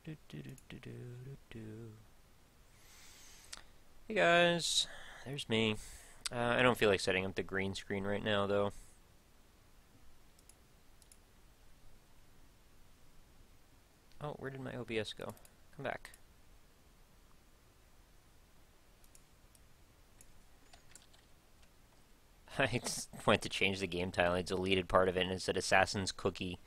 Hey guys, there's me. I don't feel like setting up the green screen right now, though. Oh, where did my OBS go? Come back. I went to change the game title. I deleted part of it and it said Assassin's Cookie.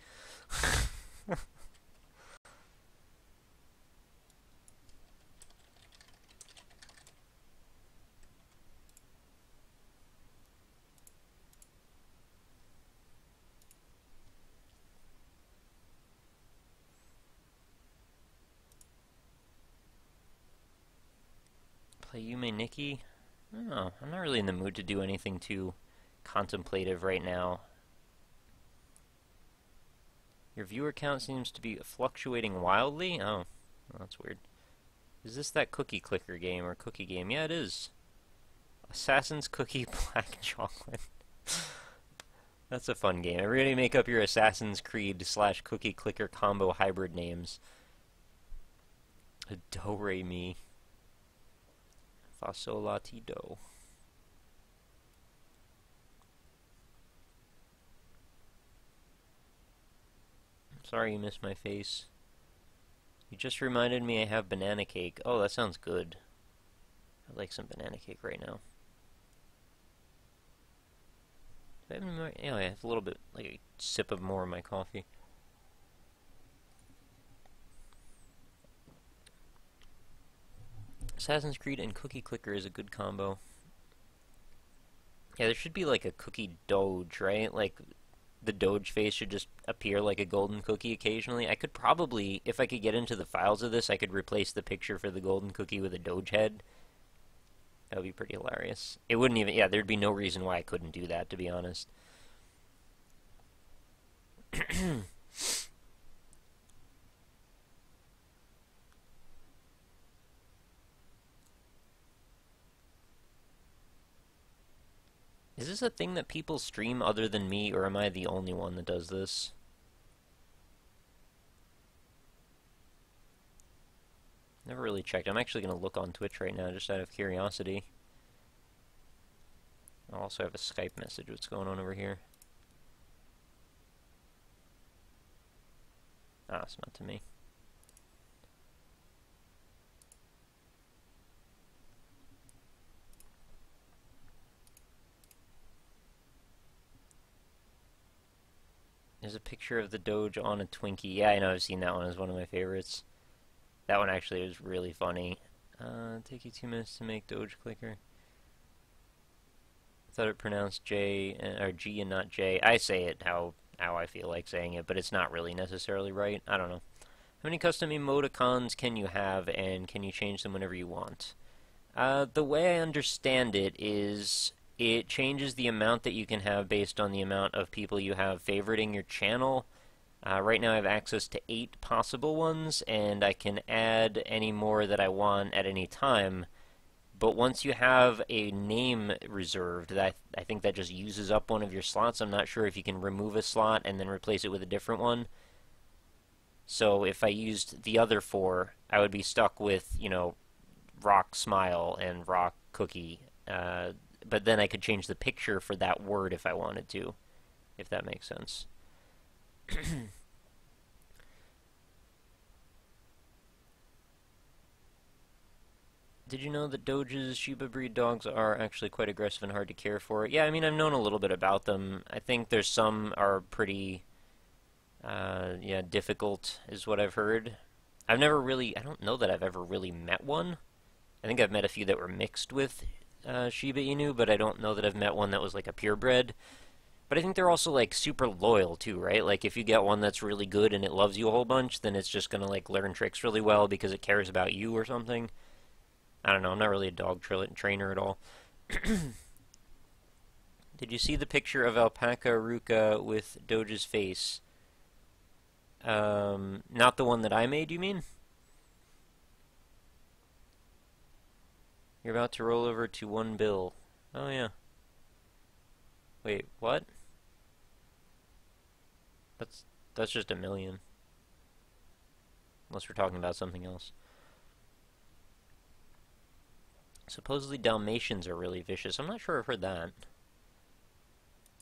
Play Yume Nikki? Oh, I'm not really in the mood to do anything too contemplative right now. Your viewer count seems to be fluctuating wildly? Oh, well, that's weird. Is this that cookie clicker game or cookie game? Yeah, it is. Assassin's Cookie Black Chocolate. That's a fun game. Everybody make up your Assassin's Creed / cookie clicker combo hybrid names. Do re mi. Fa sol la ti do. Sorry you missed my face. You just reminded me I have banana cake. Oh, that sounds good. I'd like some banana cake right now. Do I have any more? Yeah, I have a little bit, like a sip of more of my coffee. Assassin's Creed and Cookie Clicker is a good combo. Yeah, there should be like a cookie doge, right? Like, the doge face should just appear like a golden cookie occasionally. I could probably, if I could get into the files of this, I could replace the picture for the golden cookie with a doge head. That would be pretty hilarious. It wouldn't even, yeah, there'd be no reason why I couldn't do that, to be honest. Is this a thing that people stream other than me, or am I the only one that does this? Never really checked. I'm actually going to look on Twitch right now, just out of curiosity. I also have a Skype message. What's going on over here? Ah, it's not to me. There's a picture of the Doge on a Twinkie. Yeah, I know, I've seen that one as one of my favorites. That one actually was really funny. Take you 2 minutes to make Doge clicker. I thought it pronounced J or G and not J. I say it how I feel like saying it, but it's not really necessarily right. I don't know. How many custom emoticons can you have, and can you change them whenever you want? The way I understand it is it changes the amount that you can have based on the amount of people you have favoriting your channel. Right now I have access to 8 possible ones, and I can add any more that I want at any time. But once you have a name reserved, I think that just uses up one of your slots. I'm not sure if you can remove a slot and then replace it with a different one. So if I used the other 4, I would be stuck with, you know, RockSmile and Rock Cookie. But then I could change the picture for that word if I wanted to, if that makes sense. Did you know that Doge's Shiba breed dogs are actually quite aggressive and hard to care for? Yeah, I mean, I've known a little bit about them. I think there's some are pretty, yeah, difficult, is what I've heard. I don't know that I've ever really met one. I think I've met a few that were mixed with Shiba Inu, but I don't know that I've met one that was like a purebred. But I think they're also like super loyal too, right? Like if you get one that's really good and it loves you a whole bunch, then it's just gonna like learn tricks really well because it cares about you or something. I don't know, I'm not really a dog trainer at all. Did you see the picture of Alpaca Ruka with Doge's face? Not the one that I made, you mean? You're about to roll over to 1 bill. Oh yeah. Wait, what? That's just a million. unless we're talking about something else. Supposedly Dalmatians are really vicious. I'm not sure I've heard that.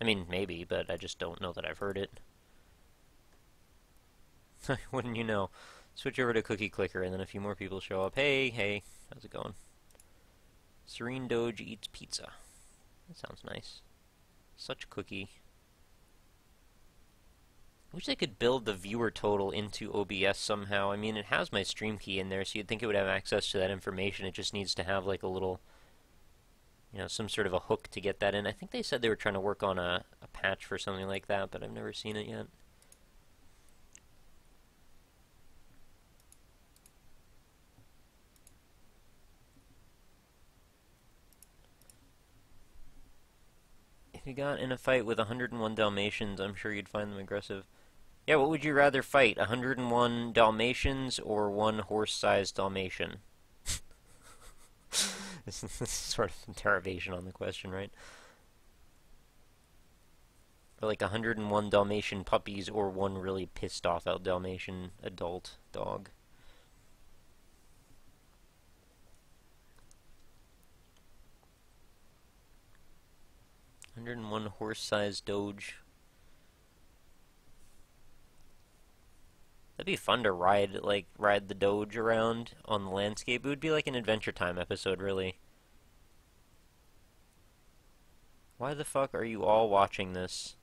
I mean, maybe, but I just don't know that I've heard it. Wouldn't you know? Switch over to Cookie Clicker, and then a few more people show up. Hey, how's it going? Serene Doge eats pizza. That sounds nice. Such cookie. I wish they could build the viewer total into OBS somehow. I mean, it has my stream key in there, so you'd think it would have access to that information. It just needs to have like a little, some sort of a hook to get that in. I think they said they were trying to work on a patch for something like that, but I've never seen it yet. If you got in a fight with 101 Dalmatians, I'm sure you'd find them aggressive. Yeah, what would you rather fight, 101 Dalmatians or one horse-sized Dalmatian? This is sort of interrogation on the question, right? Or like 101 Dalmatian puppies or one really pissed off out Dalmatian adult dog. "101 horse-sized Doge." That'd be fun to ride the Doge around on the landscape. It would be like an Adventure Time episode, really. Why the fuck are you all watching this?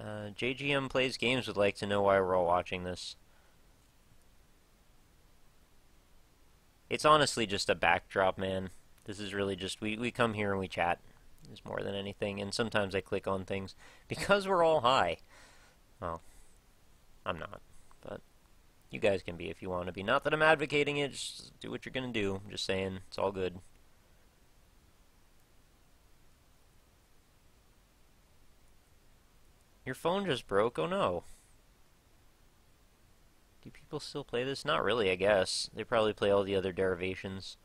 JGM Plays Games would like to know why we're all watching this. It's honestly just a backdrop, man. This is really just, we come here and we chat. It's more than anything, and sometimes I click on things because we're all high. Well, I'm not, but you guys can be if you want to be. Not that I'm advocating it, just do what you're gonna do. I'm just saying, it's all good. Your phone just broke? Oh no. Do people still play this? Not really, I guess. They probably play all the other derivations.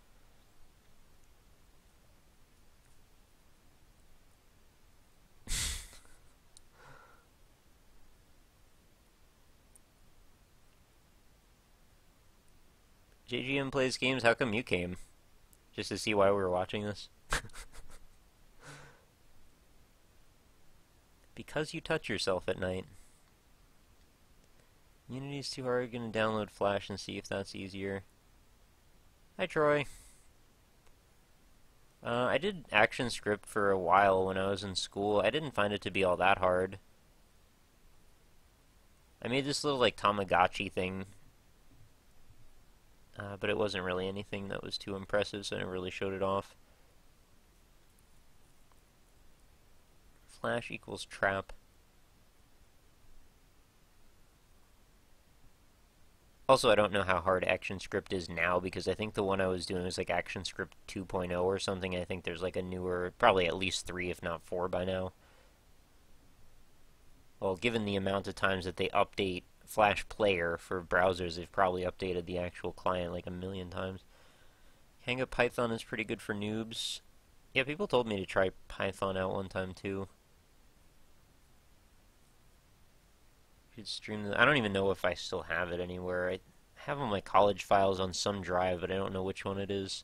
JGM Plays Games, how come you came? Just to see why we were watching this? Because you touch yourself at night. Unity's too hard. Gonna download Flash and see if that's easier. Hi, Troy. I did ActionScript for a while when I was in school. I didn't find it to be all that hard. I made this little, like, Tamagotchi thing. But it wasn't really anything that was too impressive, so I never really showed it off. Flash equals trap. Also, I don't know how hard ActionScript is now, because I think the one I was doing was like ActionScript 2.0 or something. I think there's like a newer, probably at least 3, if not 4 by now. Well, given the amount of times that they update Flash Player for browsers, they've probably updated the actual client like 1,000,000 times. Hang Up Python is pretty good for noobs. Yeah, people told me to try Python out one time too. Should stream I don't even know if I still have it anywhere. I have all my college files on some drive, but I don't know which one it is.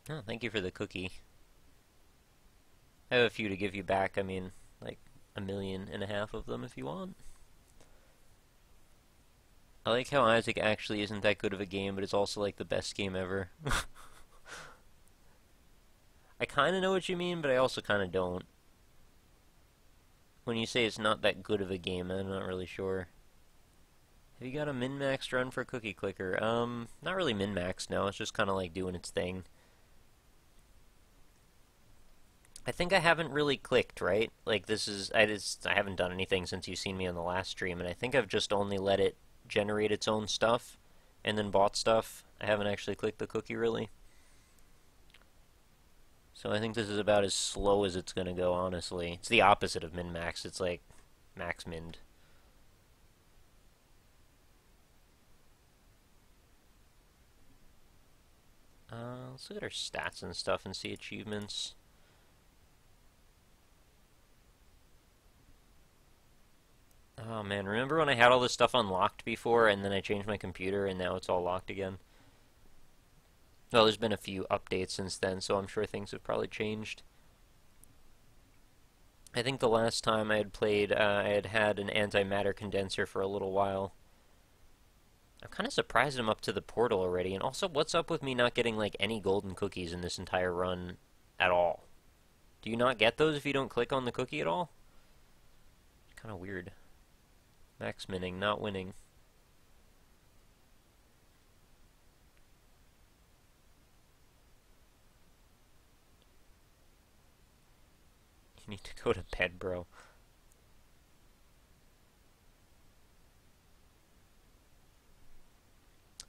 Oh, thank you for the cookie. I have a few to give you back. I mean, like 1.5 million of them if you want. I like how Isaac actually isn't that good of a game, but it's also like the best game ever. I kind of know what you mean, but I also kind of don't. When you say it's not that good of a game, I'm not really sure. Have you got a min-maxed run for Cookie Clicker? Not really min-maxed, no. It's just kind of like doing its thing. I think I haven't really clicked, right? Like, this is, I haven't done anything since you've seen me on the last stream, and I think I've just only let it generate its own stuff, and then bought stuff. I haven't actually clicked the cookie, really. So I think this is about as slow as it's gonna go, honestly. It's the opposite of min-max. It's like max-minned. Let's look at our stats and stuff and see achievements. Oh man, remember when I had all this stuff unlocked before and then I changed my computer and now it's all locked again? Well, there's been a few updates since then, so I'm sure things have probably changed. I think the last time I had played, I had an antimatter condenser for a little while. I'm kind of surprised I'm up to the portal already, and also, what's up with me not getting, like, any golden cookies in this entire run at all? Do you not get those if you don't click on the cookie at all? Kind of weird. Max minning, not winning. You need to go to bed, bro.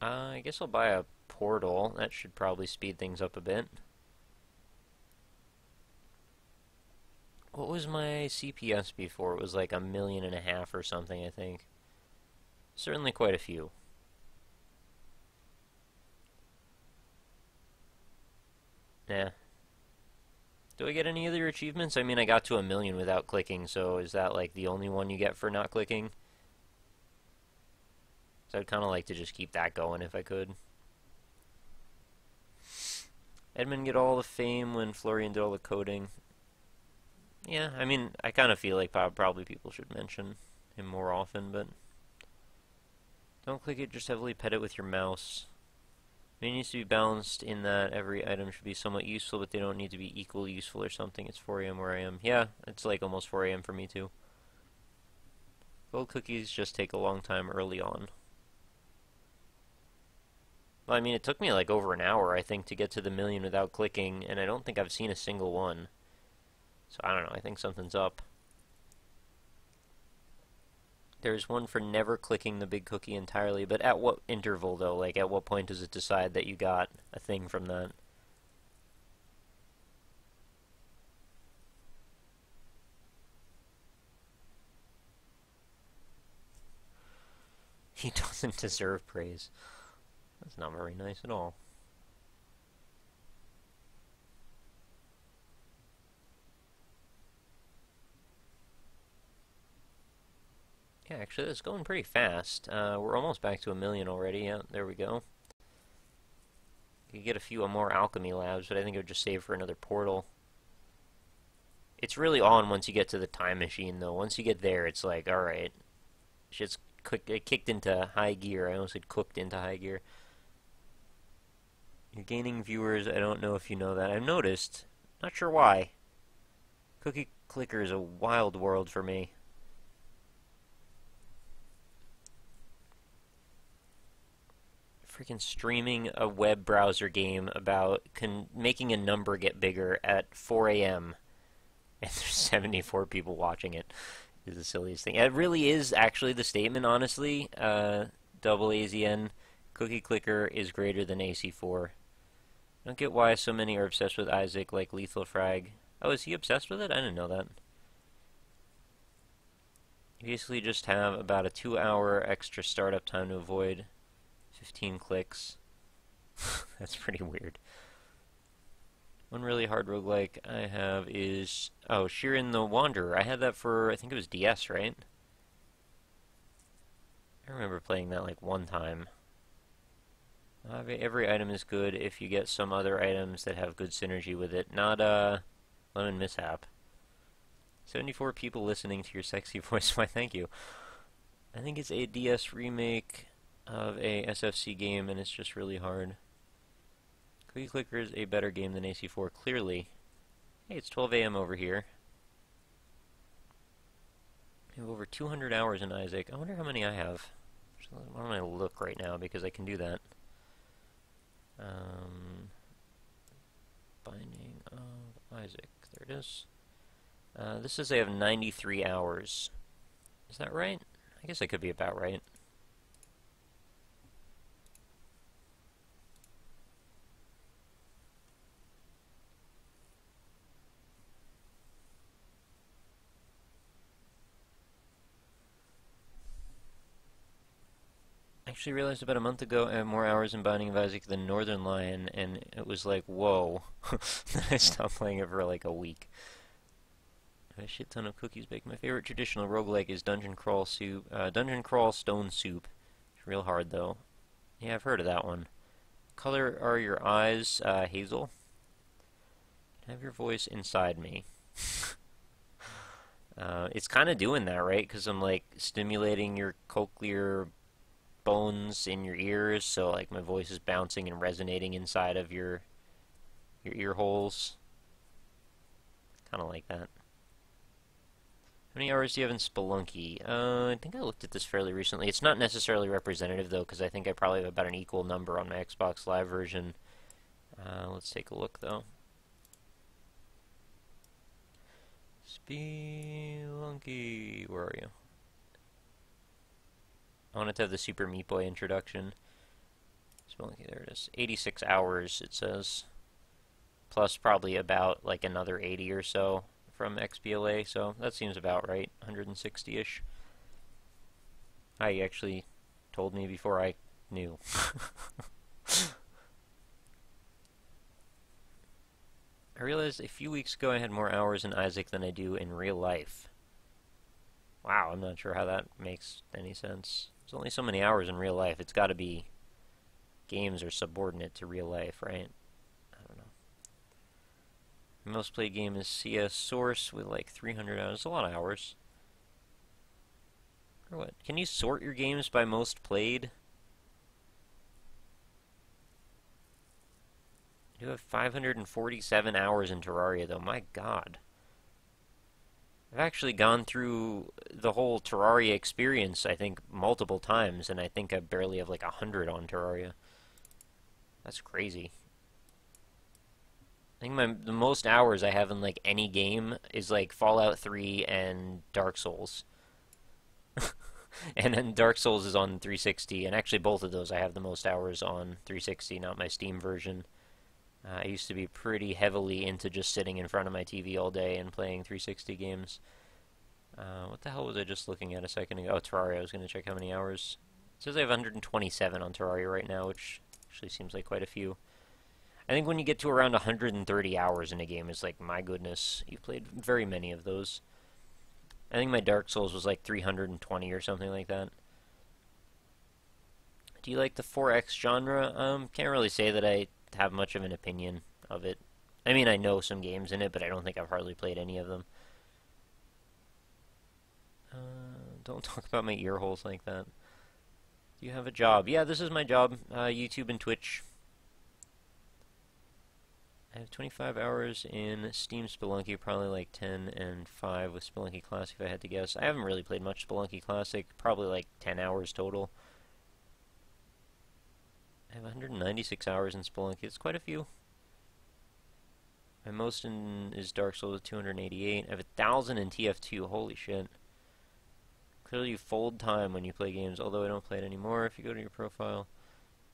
I guess I'll buy a portal. That should probably speed things up a bit. What was my CPS before? It was like 1.5 million or something, I think. Certainly quite a few. Nah. Do I get any other achievements? I mean, I got to 1 million without clicking, so is that like the only one you get for not clicking? So I'd kind of like to just keep that going if I could. Edmund get all the fame when Florian did all the coding. Yeah, I mean, I kind of feel like probably people should mention him more often, but don't click it, just heavily pet it with your mouse. I mean, it needs to be balanced in that every item should be somewhat useful, but they don't need to be equally useful or something. It's 4 a.m. where I am. Yeah, it's like almost 4 a.m. for me too. Gold cookies just take a long time early on. Well, I mean, it took me like over an hour, I think, to get to the 1 million without clicking, and I don't think I've seen a single one. So I don't know, I think something's up. There's one for never clicking the big cookie entirely, but at what interval, though? Like, at what point does it decide that you got a thing from that? He doesn't deserve praise. That's not very nice at all. Yeah, actually, it's going pretty fast. We're almost back to 1 million already. Yeah, there we go. You could get a few more alchemy labs, but I think it would just save for another portal. It's really on once you get to the time machine, though. Once you get there, it's like, alright. Shit's kicked into high gear. I almost said cooked into high gear. You're gaining viewers. I don't know if you know that. I've noticed. Not sure why. Cookie Clicker is a wild world for me. Freaking streaming a web browser game about making a number get bigger at 4 a.m. and there's 74 people watching it is the silliest thing. It really is actually the statement, honestly. Double AZN, Cookie Clicker is greater than AC4. I don't get why so many are obsessed with Isaac like Lethal Frag. Oh, is he obsessed with it? I didn't know that. You basically just have about a 2-hour extra startup time to avoid 15 clicks. That's pretty weird. One really hard roguelike I have is... Oh, Shiren the Wanderer. I had that for, I think it was DS, right? I remember playing that like one time. Every item is good if you get some other items that have good synergy with it. Not, Lemon Mishap. 74 people listening to your sexy voice. Why, thank you. I think it's a DS remake of a SFC game, and it's just really hard. Cookie Clicker is a better game than AC4, clearly. Hey, it's 12 a.m. over here. I have over 200 hours in Isaac. I wonder how many I have. Why don't I look right now, because I can do that. Binding of Isaac. There it is. This says I have 93 hours. Is that right? I guess that could be about right. Actually realized about a month ago I have more hours in Binding of Isaac than Northern Lion, and it was like, whoa. Then I stopped playing it for like a week. I have a shit ton of cookies baked. My favorite traditional roguelike is Dungeon Crawl Soup, Dungeon Crawl Stone Soup. It's real hard though. Yeah, I've heard of that one. Color are your eyes, hazel? Have your voice inside me. It's kind of doing that, right? Because I'm like stimulating your cochlear bones in your ears, so like my voice is bouncing and resonating inside of your ear holes. Kind of like that. How many hours do you have in Spelunky? I think I looked at this fairly recently. It's not necessarily representative though, because I think I probably have about an equal number on my Xbox Live version. Let's take a look though. Spelunky, where are you? I wanted to have the Super Meat Boy introduction. Spelunky, there it is. 86 hours, it says. Plus probably about like another 80 or so from XBLA, so that seems about right. 160-ish. I actually told me before I knew. I realized a few weeks ago I had more hours in Isaac than I do in real life. Wow, I'm not sure how that makes any sense. There's only so many hours in real life. It's got to be games are subordinate to real life, right? I don't know. My most played game is CS Source with like 300 hours. That's a lot of hours. Or what? Can you sort your games by most played? You have 547 hours in Terraria, though. My God. I've actually gone through the whole Terraria experience, I think, multiple times, and I think I barely have like 100 on Terraria. That's crazy. I think the most hours I have in like any game is like Fallout 3 and Dark Souls. And then Dark Souls is on 360, and actually both of those I have the most hours on 360, not my Steam version. I used to be pretty heavily into just sitting in front of my TV all day and playing 360 games. What the hell was I just looking at a second ago? Oh, Terraria. I was going to check how many hours. It says I have 127 on Terraria right now, which actually seems like quite a few. I think when you get to around 130 hours in a game, it's like, my goodness, you've played very many of those. I think my Dark Souls was like 320 or something like that. Do you like the 4X genre? Can't really say that I have much of an opinion of it. I mean, I know some games in it, but I don't think I've hardly played any of them. Don't talk about my ear holes like that. Do you have a job? Yeah, this is my job. YouTube and Twitch. I have 25 hours in Steam Spelunky, probably like 10 and 5 with Spelunky Classic if I had to guess. I haven't really played much Spelunky Classic, probably like 10 hours total. I have 196 hours in Spelunky. It's quite a few. My most is Dark Souls with 288. I have 1,000 in TF2. Holy shit. Clearly you fold time when you play games, although I don't play it anymore. If you go to your profile,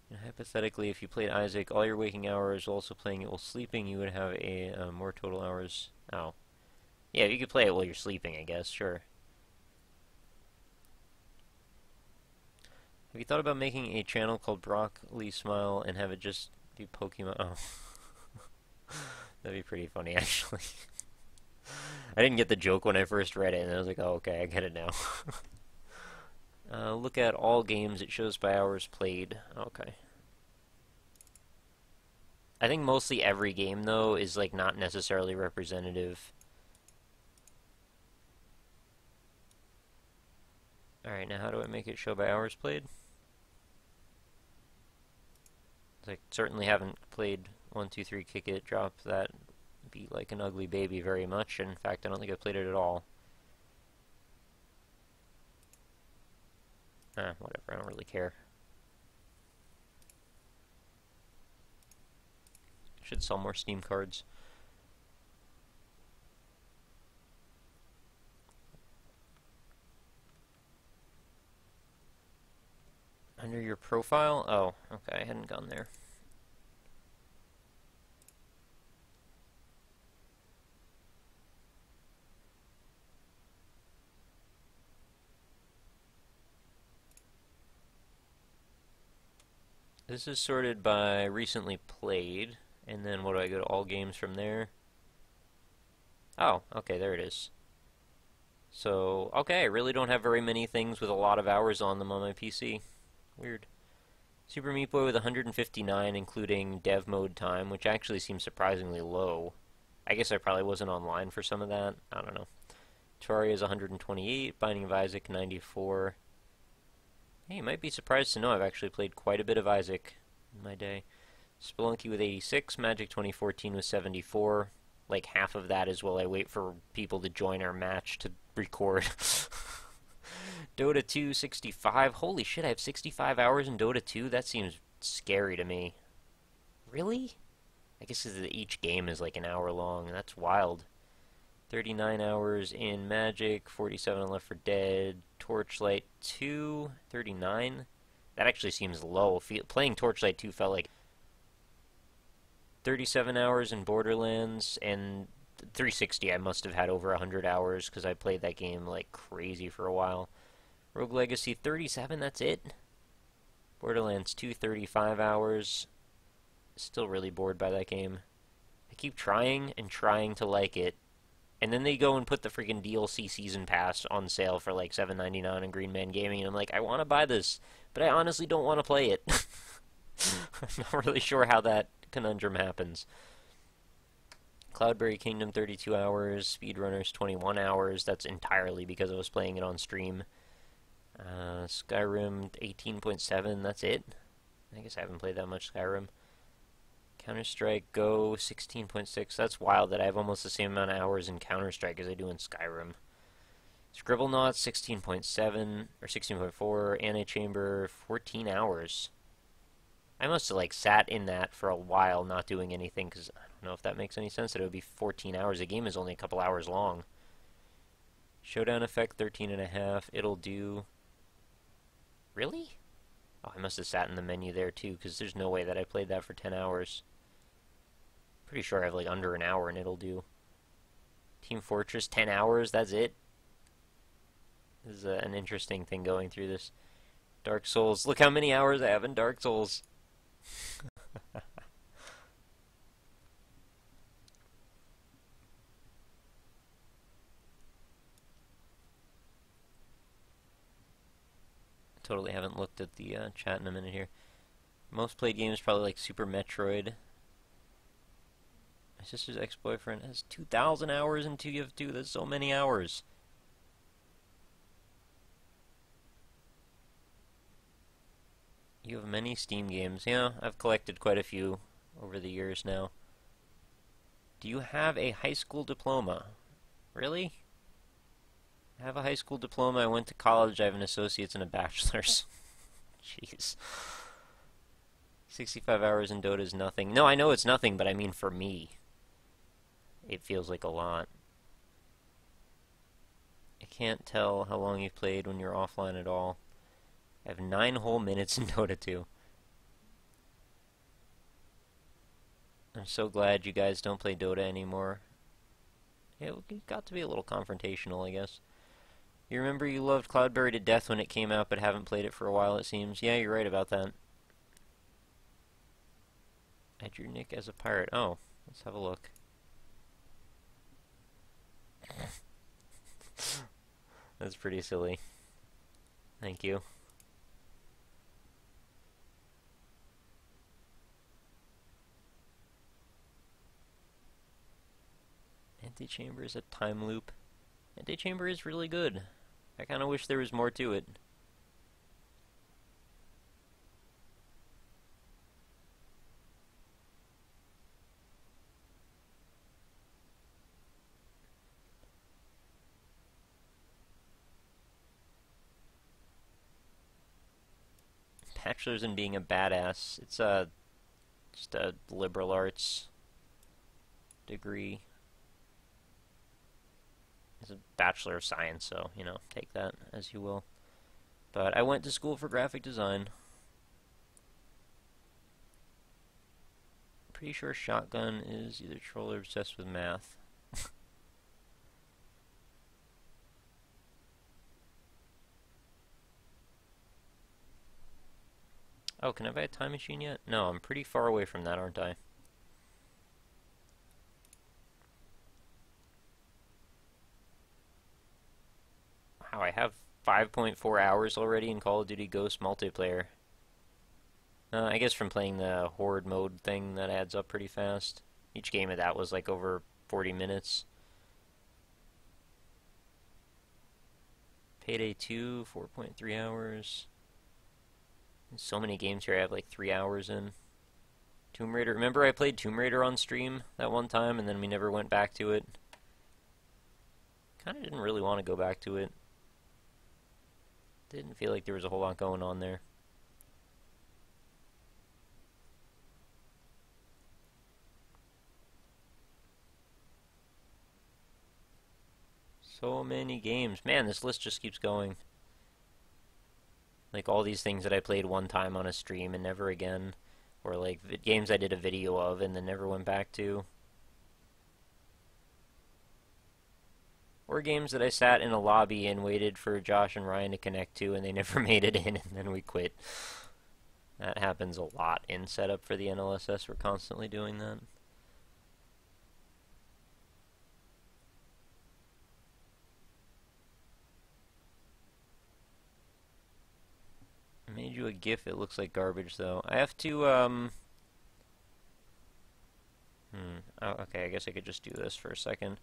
and hypothetically, if you played Isaac, all your waking hours, also playing it while sleeping, you would have a more total hours. Oh. Yeah, you could play it while you're sleeping, I guess. Sure. Have you thought about making a channel called RockLeeSmile and have it just be Pokemon? Oh. That'd be pretty funny, actually. I didn't get the joke when I first read it, and I was like, oh, okay, I get it now. Look at all games. It shows by hours played. Okay. I think mostly every game, though, is, like, not necessarily representative. Alright, now how do I make it show by hours played? I certainly haven't played 1, 2, 3, Kick It, Drop That, Beat Like an Ugly Baby very much. In fact, I don't think I've played it at all. Whatever, I don't really care. Should sell more Steam cards. Under your profile? Oh, okay, I hadn't gone there. This is sorted by recently played, and then what do I go to all games from there? Oh, okay, there it is. So, okay, I really don't have very many things with a lot of hours on them on my PC. Weird. Super Meat Boy with 159, including dev mode time, which actually seems surprisingly low. I guess I probably wasn't online for some of that. I don't know. Terraria is 128, Binding of Isaac 94. Hey, you might be surprised to know I've actually played quite a bit of Isaac in my day. Spelunky with 86, Magic 2014 with 74. Like half of that is while I wait for people to join our match to record. Dota 2, 65. Holy shit, I have 65 hours in Dota 2? That seems scary to me. Really? I guess each game is like an hour long. That's wild. 39 hours in Magic, 47 on Left 4 Dead, Torchlight 2, 39. That actually seems low. Playing Torchlight 2 felt like 37 hours in Borderlands, and 360 I must have had over 100 hours because I played that game like crazy for a while. Rogue Legacy 37, that's it. Borderlands 2, 35 hours. Still really bored by that game. I keep trying and trying to like it, and then they go and put the freaking DLC Season Pass on sale for like $7.99 on Green Man Gaming, and I'm like, I want to buy this, but I honestly don't want to play it. I'm not really sure how that conundrum happens. Cloudberry Kingdom 32 hours, Speedrunners 21 hours. That's entirely because I was playing it on stream. Skyrim 18.7, that's it. I guess I haven't played that much Skyrim. Counter-Strike Go 16.6. That's wild that I have almost the same amount of hours in Counter-Strike as I do in Skyrim. Scribblenauts 16.7 or 16.4. Antichamber 14 hours. I must have like sat in that for a while not doing anything, because I don't know if that makes any sense that it would be 14 hours. The game is only a couple hours long. Showdown Effect 13.5. It'll do. Really? Oh, I must have sat in the menu there too, because there's no way that I played that for 10 hours. Pretty sure I have like under an hour and it'll do. Team Fortress 10 hours, that's it. This is an interesting thing going through this. Dark Souls, look how many hours I have in Dark Souls. Totally haven't looked at the chat in a minute here. Most played games probably like Super Metroid. My sister's ex-boyfriend has 2,000 hours in TF2. That's so many hours. You have many Steam games. Yeah, I've collected quite a few over the years now. Do you have a high school diploma? Really? I have a high school diploma. I went to college. I have an associate's and a bachelor's. Jeez. 65 hours in Dota is nothing. No, I know it's nothing, but I mean for me. It feels like a lot. I can't tell how long you've played when you're offline at all. I have 9 whole minutes in Dota 2. I'm so glad you guys don't play Dota anymore. It got to be a little confrontational, I guess. You remember you loved Cloudberry to death when it came out, but haven't played it for a while, it seems. Yeah, you're right about that. I drew Nick as a pirate. Oh, let's have a look. That's pretty silly. Thank you. Antichamber is a time loop. Antichamber is really good. I kind of wish there was more to it. Bachelor's in being a badass. It's just a liberal arts degree. It's a Bachelor of Science, so, you know, take that as you will. But I went to school for graphic design. Pretty sure Shotgun is either troll or obsessed with math. Oh, can I buy a time machine yet? No, I'm pretty far away from that, aren't I? Wow, I have 5.4 hours already in Call of Duty Ghost multiplayer. I guess from playing the Horde mode thing, that adds up pretty fast. Each game of that was like over 40 minutes. Payday 2, 4.3 hours. There's so many games here I have like 3 hours in. Tomb Raider. Remember I played Tomb Raider on stream that one time and then we never went back to it? Kinda didn't really want to go back to it. Didn't feel like there was a whole lot going on there. So many games. Man, this list just keeps going. Like all these things that I played one time on a stream and never again. Or like games I did a video of and then never went back to. Or games that I sat in a lobby and waited for Josh and Ryan to connect to and they never made it in and then we quit. That happens a lot in setup for the NLSS. We're constantly doing that. I made you a GIF. It looks like garbage though. I have to Oh, okay, I guess I could just do this for a second.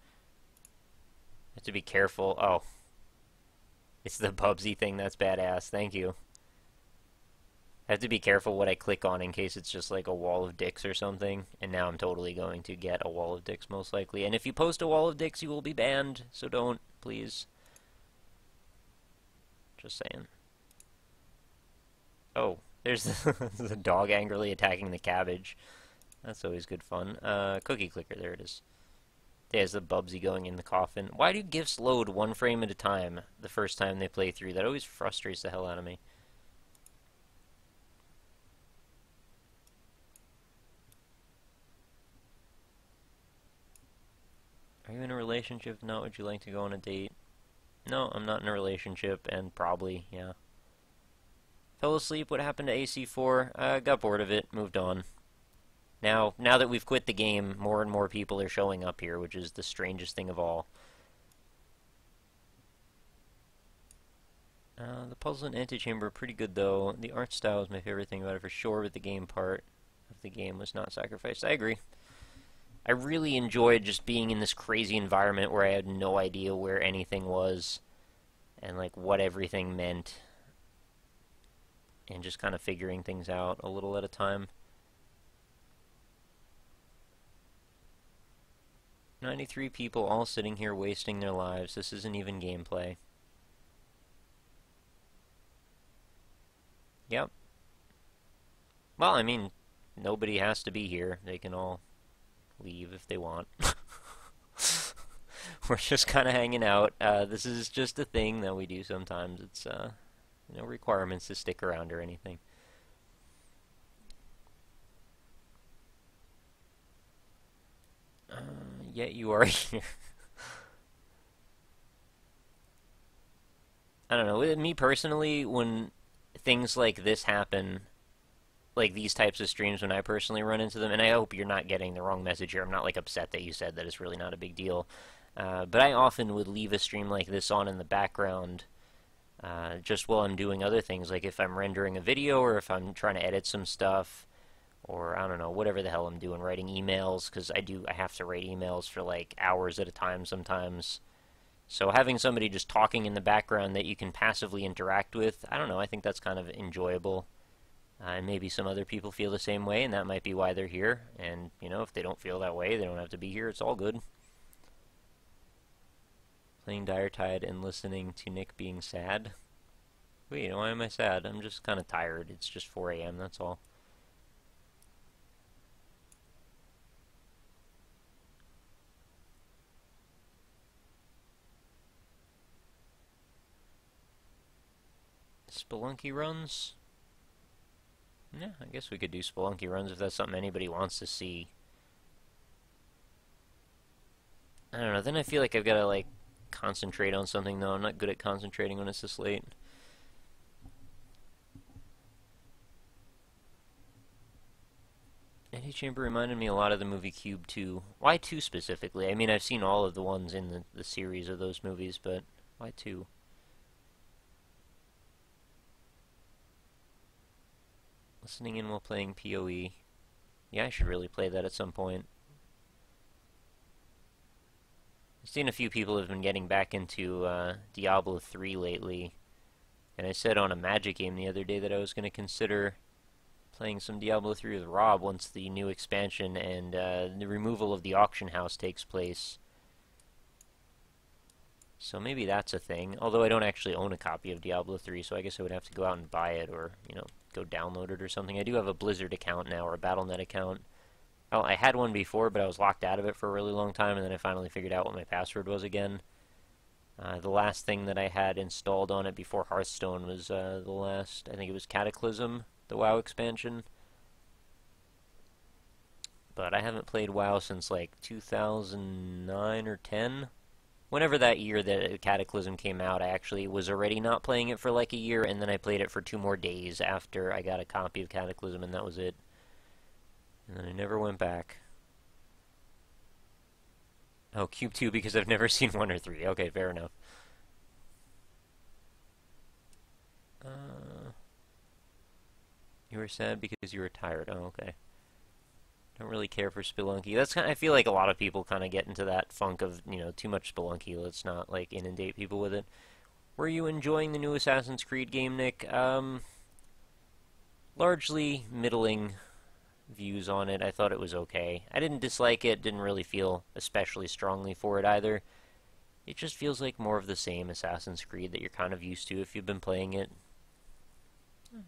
I have to be careful. Oh. It's the Bubsy thing. That's badass. Thank you. I have to be careful what I click on in case it's just like a wall of dicks or something. And now I'm totally going to get a wall of dicks most likely. And if you post a wall of dicks, you will be banned. So don't, please. Just saying. Oh, there's the dog angrily attacking the cabbage. That's always good fun. Cookie clicker, there it is. There's the Bubsy going in the coffin. Why do GIFs load one frame at a time the first time they play through? That always frustrates the hell out of me. Are you in a relationship? No. Would you like to go on a date? No, I'm not in a relationship, and probably, yeah. Fell asleep. What happened to AC4? Got bored of it. Moved on. Now that we've quit the game, more and more people are showing up here, which is the strangest thing of all. The puzzle and antechamber are pretty good, though. The art style is my favorite thing about it for sure, but the game part of the game was not sacrificed. I agree. I really enjoyed just being in this crazy environment where I had no idea where anything was and like what everything meant and just kind of figuring things out a little at a time. 93 people all sitting here wasting their lives. This isn't even gameplay. Yep. Well, I mean, nobody has to be here. They can all leave if they want. We're just kind of hanging out. This is just a thing that we do sometimes. It's no requirements to stick around or anything. Yet you are here. I don't know. With me personally, when things like this happen, like these types of streams, when I personally run into them, and I hope you're not getting the wrong message here. I'm not like upset that you said that it's really not a big deal. But I often would leave a stream like this on in the background just while I'm doing other things, like if I'm rendering a video or if I'm trying to edit some stuff, or I don't know, whatever the hell I'm doing, writing emails, because I have to write emails for like hours at a time sometimes. So having somebody just talking in the background that you can passively interact with, I don't know, I think that's kind of enjoyable. And maybe some other people feel the same way, and that might be why they're here. And, you know, if they don't feel that way, they don't have to be here. It's all good. Playing Dire Tide and listening to Nick being sad. Wait, why am I sad? I'm just kind of tired. It's just 4 a.m., that's all. Spelunky runs? Yeah, I guess we could do Spelunky runs if that's something anybody wants to see. I don't know, then I feel like I've got to, like, concentrate on something, though. I'm not good at concentrating when it's this late. Chamber reminded me a lot of the movie Cube 2. Why 2 specifically? I mean, I've seen all of the ones in the series of those movies, but why 2? Listening in while playing PoE. Yeah, I should really play that at some point. I've seen a few people have been getting back into Diablo 3 lately, and I said on a Magic game the other day that I was going to consider playing some Diablo 3 with Rob once the new expansion and the removal of the auction house takes place. So maybe that's a thing, although I don't actually own a copy of Diablo 3, so I guess I would have to go out and buy it or, you know, go download it or something. I do have a Blizzard account now, or a Battle.net account. Oh, I had one before, but I was locked out of it for a really long time, and then I finally figured out what my password was again. The last thing that I had installed on it before Hearthstone was I think it was Cataclysm, the WoW expansion. But I haven't played WoW since like 2009 or 10. Whenever that year that Cataclysm came out, I actually was already not playing it for like a year, and then I played it for 2 more days after I got a copy of Cataclysm, and that was it. And then I never went back. Oh, Cube 2 because I've never seen 1 or 3. Okay, fair enough. You were sad because you were tired. Oh, okay. Don't really care for Spelunky. That's kind of, I feel like a lot of people kind of get into that funk of, you know, too much Spelunky. Let's not, like, inundate people with it. Were you enjoying the new Assassin's Creed game, Nick? Largely middling views on it. I thought it was okay. I didn't dislike it, didn't really feel especially strongly for it either. It just feels like more of the same Assassin's Creed that you're kind of used to if you've been playing it.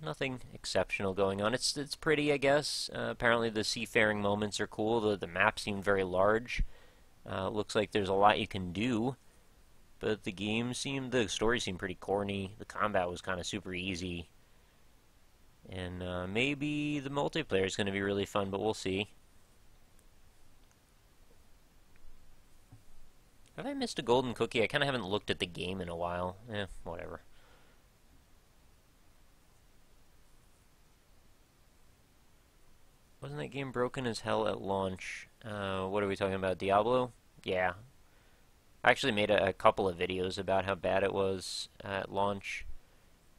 Nothing exceptional going on. It's pretty, I guess. Apparently the seafaring moments are cool. The map seemed very large. Looks like there's a lot you can do. But the story seemed pretty corny. The combat was kind of super easy. And maybe the multiplayer is going to be really fun, but we'll see. Have I missed a golden cookie? I kind of haven't looked at the game in a while. Whatever. Wasn't that game broken as hell at launch? What are we talking about? Diablo? Yeah. I actually made a couple of videos about how bad it was at launch.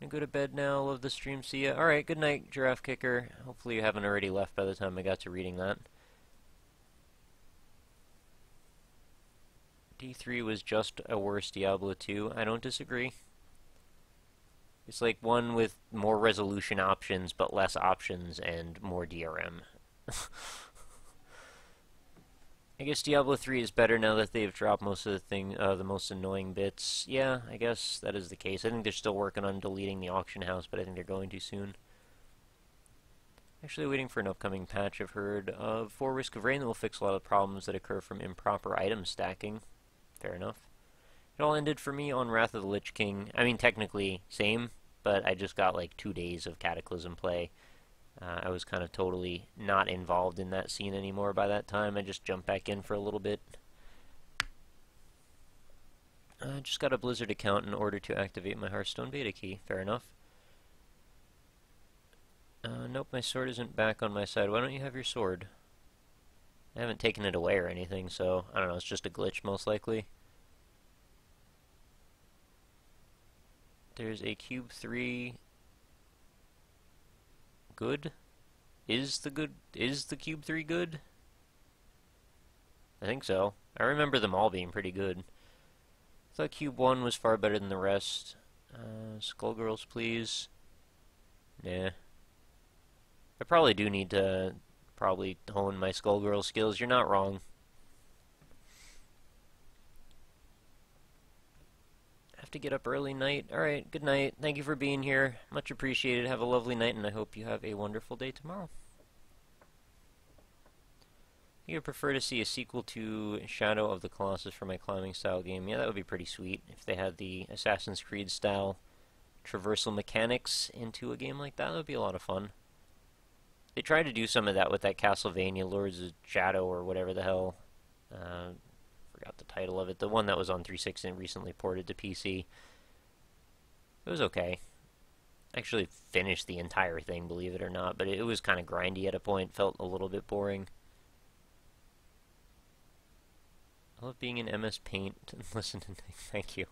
I'm gonna go to bed now. Love the stream. See ya. Alright, good night, Giraffe Kicker. Hopefully you haven't already left by the time I got to reading that. D3 was just a worse Diablo 2. I don't disagree. It's like one with more resolution options, but less options and more DRM. I guess Diablo 3 is better now that they've dropped most of the most annoying bits. Yeah, I guess that is the case. I think they're still working on deleting the auction house, but I think they're going to soon. Actually waiting for an upcoming patch I've heard of for Risk of Rain that will fix a lot of problems that occur from improper item stacking. Fair enough. It all ended for me on Wrath of the Lich King. I mean, technically, same, but I just got like 2 days of Cataclysm play. I was kind of totally not involved in that scene anymore by that time. I just jumped back in for a little bit. I just got a Blizzard account in order to activate my Hearthstone beta key. Fair enough. Nope, my sword isn't back on my side. Why don't you have your sword? I haven't taken it away or anything, so I don't know, it's just a glitch most likely. There's a Cube 3 good? Is the Cube 3 good? I think so. I remember them all being pretty good. I thought Cube 1 was far better than the rest. Skullgirls, please. Nah. I probably do need to hone my Skullgirl skills. You're not wrong. Have to get up early night. Alright, good night. Thank you for being here. Much appreciated. Have a lovely night, and I hope you have a wonderful day tomorrow. I would prefer to see a sequel to Shadow of the Colossus for my climbing style game. Yeah, that would be pretty sweet if they had the Assassin's Creed style traversal mechanics into a game like that. That would be a lot of fun. They tried to do some of that with that Castlevania Lords of Shadow or whatever the hell. Forgot the title of it. The one that was on 360 and recently ported to PC. It was okay. Actually finished the entire thing, believe it or not, but it was kind of grindy at a point, felt a little bit boring. I love being in MS Paint and listen to thank you.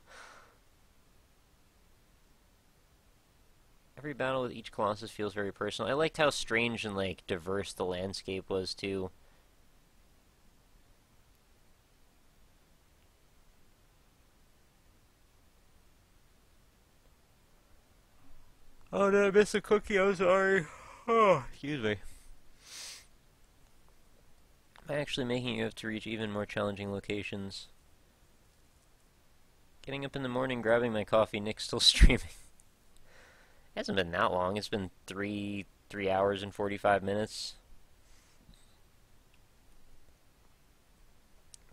Every battle with each Colossus feels very personal. I liked how strange and like diverse the landscape was too. Oh, did I miss a cookie? I'm sorry. Oh, excuse me. By actually making you have to reach even more challenging locations. Getting up in the morning, grabbing my coffee, Nick's still streaming. It hasn't been that long. It's been three hours and 45 minutes.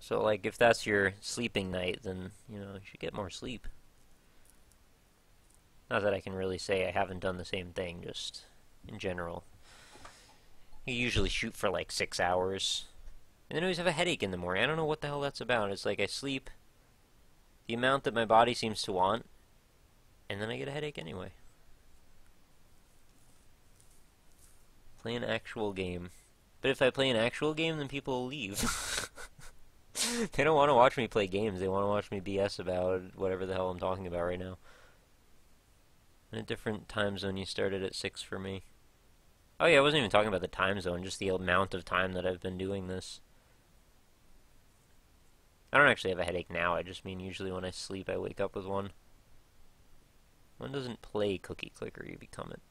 So, like, if that's your sleeping night, then, you know, you should get more sleep. Not that I can really say I haven't done the same thing, just in general. You usually shoot for like 6 hours. And then I always have a headache in the morning. I don't know what the hell that's about. It's like I sleep the amount that my body seems to want, and then I get a headache anyway. Play an actual game. But if I play an actual game, then people will leave. They don't want to watch me play games. They want to watch me BS about whatever the hell I'm talking about right now. In a different time zone, you started at 6 for me. Oh yeah, I wasn't even talking about the time zone, just the amount of time that I've been doing this. I don't actually have a headache now, I just mean usually when I sleep I wake up with one. One doesn't play Cookie Clicker, you become it.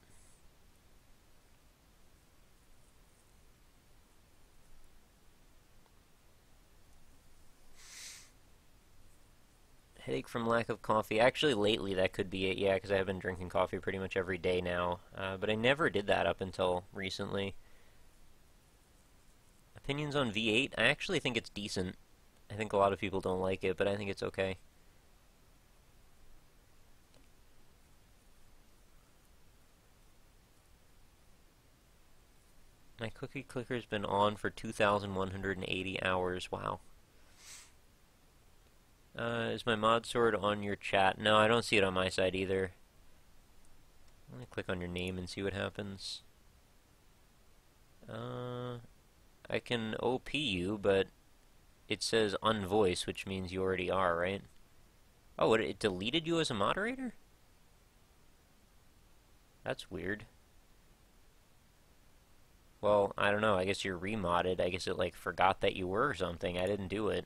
Headache from lack of coffee. Actually, lately that could be it, yeah, because I have been drinking coffee pretty much every day now. But I never did that up until recently. Opinions on V8? I actually think it's decent. I think a lot of people don't like it, but I think it's okay. My cookie clicker's been on for 2,180 hours. Wow. Is my mod sword on your chat? No, I don't see it on my side either. Let me click on your name and see what happens. I can OP you, but it says unvoice, which means you already are, right? Oh, it deleted you as a moderator? That's weird. Well, I don't know. I guess you're remodded. I guess it, like, forgot that you were or something. I didn't do it.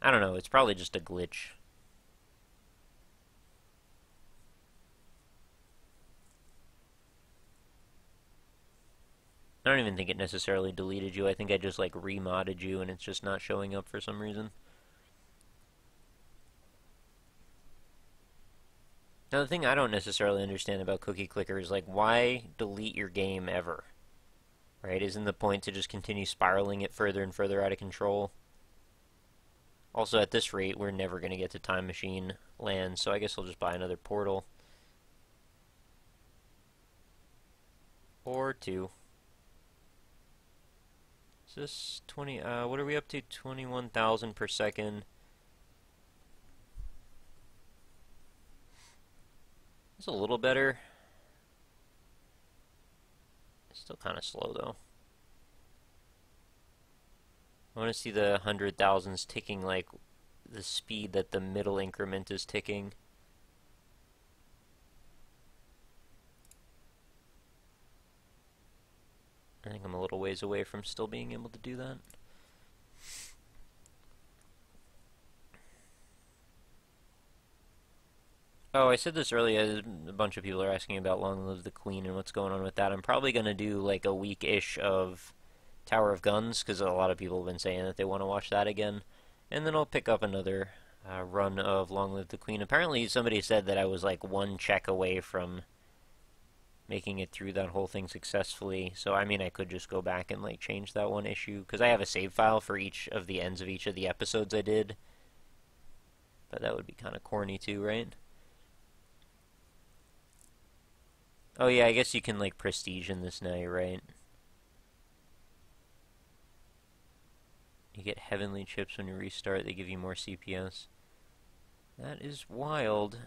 I don't know. It's probably just a glitch. I don't even think it necessarily deleted you. I think I just, like, remodded you and it's just not showing up for some reason. Now, the thing I don't necessarily understand about Cookie Clicker is, like, why delete your game ever? Right? Isn't the point to just continue spiraling it further and further out of control? Also, at this rate, we're never going to get to Time Machine Land, so I guess I'll just buy another portal. Or two. Is this 20, what are we up to? 21,000 per second. It's a little better. It's still kind of slow, though. I want to see the 100,000s ticking like the speed that the middle increment is ticking. I think I'm a little ways away from still being able to do that. Oh, I said this earlier. A bunch of people are asking about Long Live the Queen and what's going on with that. I'm probably going to do like a week-ish of Tower of Guns, because a lot of people have been saying that they want to watch that again. And then I'll pick up another run of Long Live the Queen. Apparently somebody said that I was like one check away from making it through that whole thing successfully. So, I mean, I could just go back and like change that one issue, because I have a save file for each of the ends of each of the episodes I did. But that would be kind of corny too, right? Oh yeah, I guess you can like prestige in this now, right? You get heavenly chips when you restart, they give you more CPS. That is wild.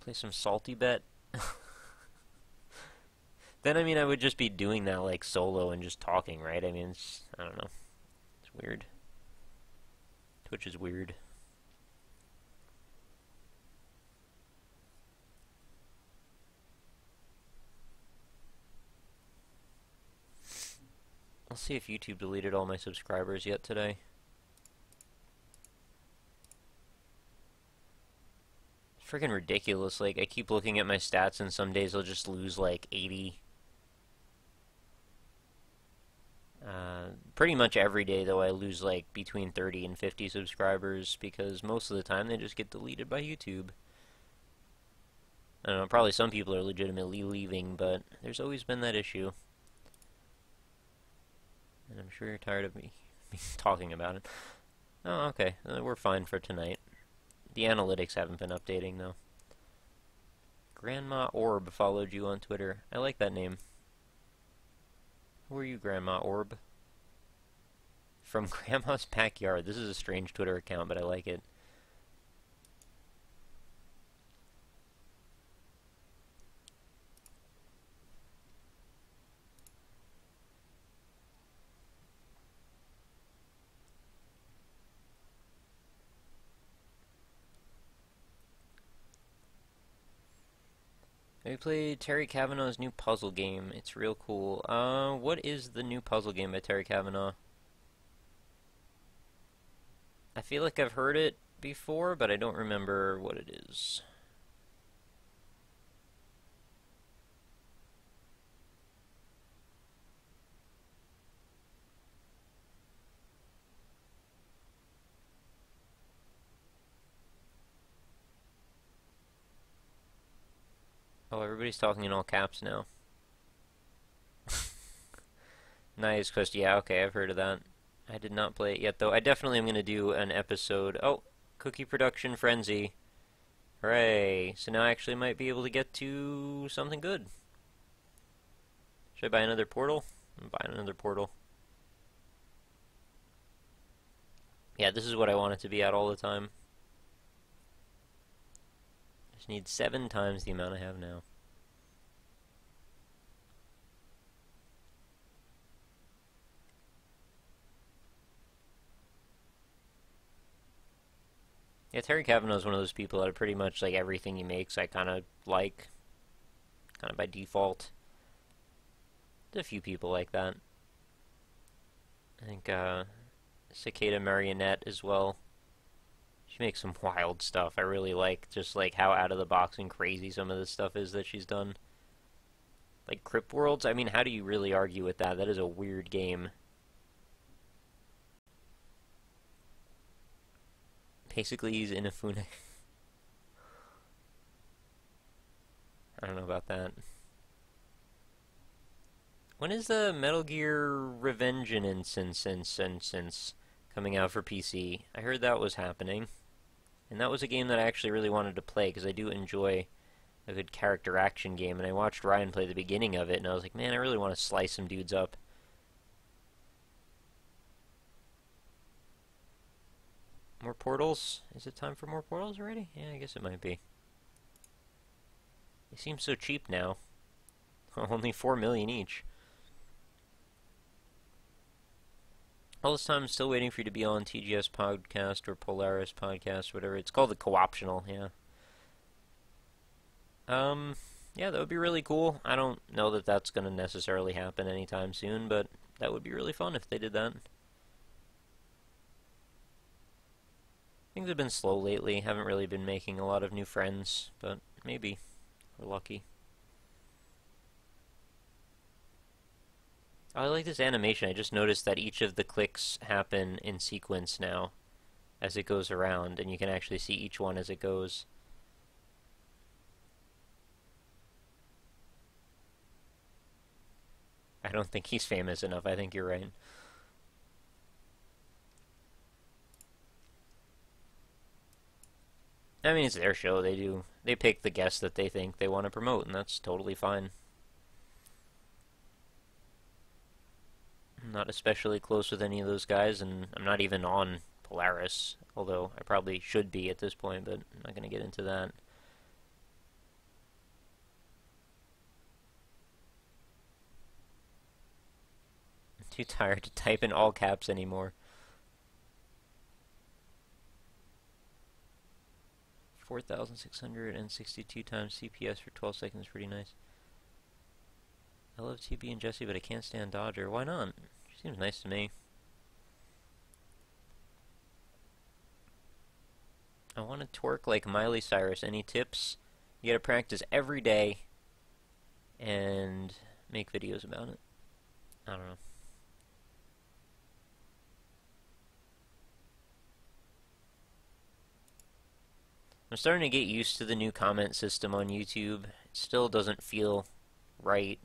Play some salty bet. Then, I mean, I would just be doing that, like, solo and just talking, right? I mean, I don't know. It's weird. Twitch is weird. I'll see if YouTube deleted all my subscribers yet today. Freaking ridiculous. Like, I keep looking at my stats, and some days I'll just lose, like, 80. Pretty much every day, though, I lose, like, between 30 and 50 subscribers, because most of the time they just get deleted by YouTube. I don't know, probably some people are legitimately leaving, but there's always been that issue. And I'm sure you're tired of me talking about it. Oh, okay. We're fine for tonight. The analytics haven't been updating, though. Grandma Orb followed you on Twitter. I like that name. Who are you, Grandma Orb? From Grandma's Backyard. This is a strange Twitter account, but I like it. We played Terry Kavanagh's new puzzle game. It's real cool. What is the new puzzle game by Terry Kavanagh? I feel like I've heard it before, but I don't remember what it is. Oh, everybody's talking in all caps now. Nice Quest. Yeah, okay, I've heard of that. I did not play it yet, though. I definitely am going to do an episode. Oh, Cookie Production Frenzy. Hooray. So now I actually might be able to get to something good. Should I buy another portal? I'm buying another portal. Yeah, this is what I want it to be at all the time. Just need 7 times the amount I have now. Yeah, Terry Kavanagh is one of those people that are pretty much like everything he makes I kind of like. Kind of by default. There's a few people like that. I think, Cicada Marionette as well. She makes some wild stuff. I really like just like how out of the box and crazy some of the stuff is that she's done. Like Crypt Worlds, I mean, how do you really argue with that? That is a weird game. Basically, he's Inafune. I don't know about that. When is the Metal Gear Revengeance coming out for PC? I heard that was happening. And that was a game that I actually really wanted to play, because I do enjoy a good character action game, and I watched Ryan play the beginning of it, and I was like, man, I really want to slice some dudes up. More portals? Is it time for more portals already? Yeah, I guess it might be. They seem so cheap now. Only 4 million each. All this time, I'm still waiting for you to be on TGS Podcast or Polaris Podcast, whatever. It's called the Co-optional, yeah. Yeah, that would be really cool. I don't know that that's going to necessarily happen anytime soon, but that would be really fun if they did that. Things have been slow lately. Haven't really been making a lot of new friends, but maybe. We're lucky. Oh, I like this animation. I just noticed that each of the clicks happen in sequence now as it goes around, and you can actually see each one as it goes. I don't think he's famous enough. I think you're right. I mean, it's their show. They pick the guests that they think they want to promote, and that's totally fine. I'm not especially close with any of those guys, and I'm not even on Polaris, although I probably should be at this point, but I'm not going to get into that. I'm too tired to type in all caps anymore. 4,662 times CPS for 12 seconds, pretty nice. I love TB and Jesse, but I can't stand Dodger. Why not? She seems nice to me. I want to twerk like Miley Cyrus. Any tips? You gotta practice every day and make videos about it. I don't know. I'm starting to get used to the new comment system on YouTube. It still doesn't feel right.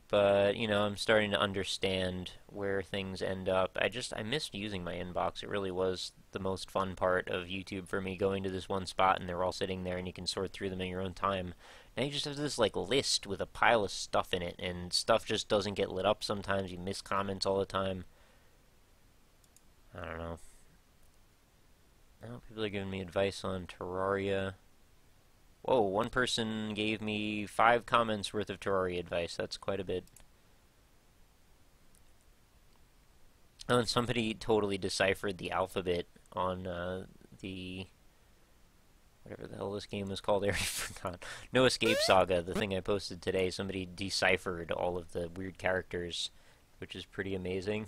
But, you know, I'm starting to understand where things end up. I missed using my inbox. It really was the most fun part of YouTube for me, going to this one spot and they're all sitting there and you can sort through them in your own time. Now you just have this, like, list with a pile of stuff in it, and stuff just doesn't get lit up sometimes. You miss comments all the time. I don't know. Now people are giving me advice on Terraria. Whoa, one person gave me 5 comments worth of Terraria advice. That's quite a bit. Oh, and somebody totally deciphered the alphabet on the... whatever the hell this game was called, I already forgot. No Escape Saga, the thing I posted today. Somebody deciphered all of the weird characters, which is pretty amazing.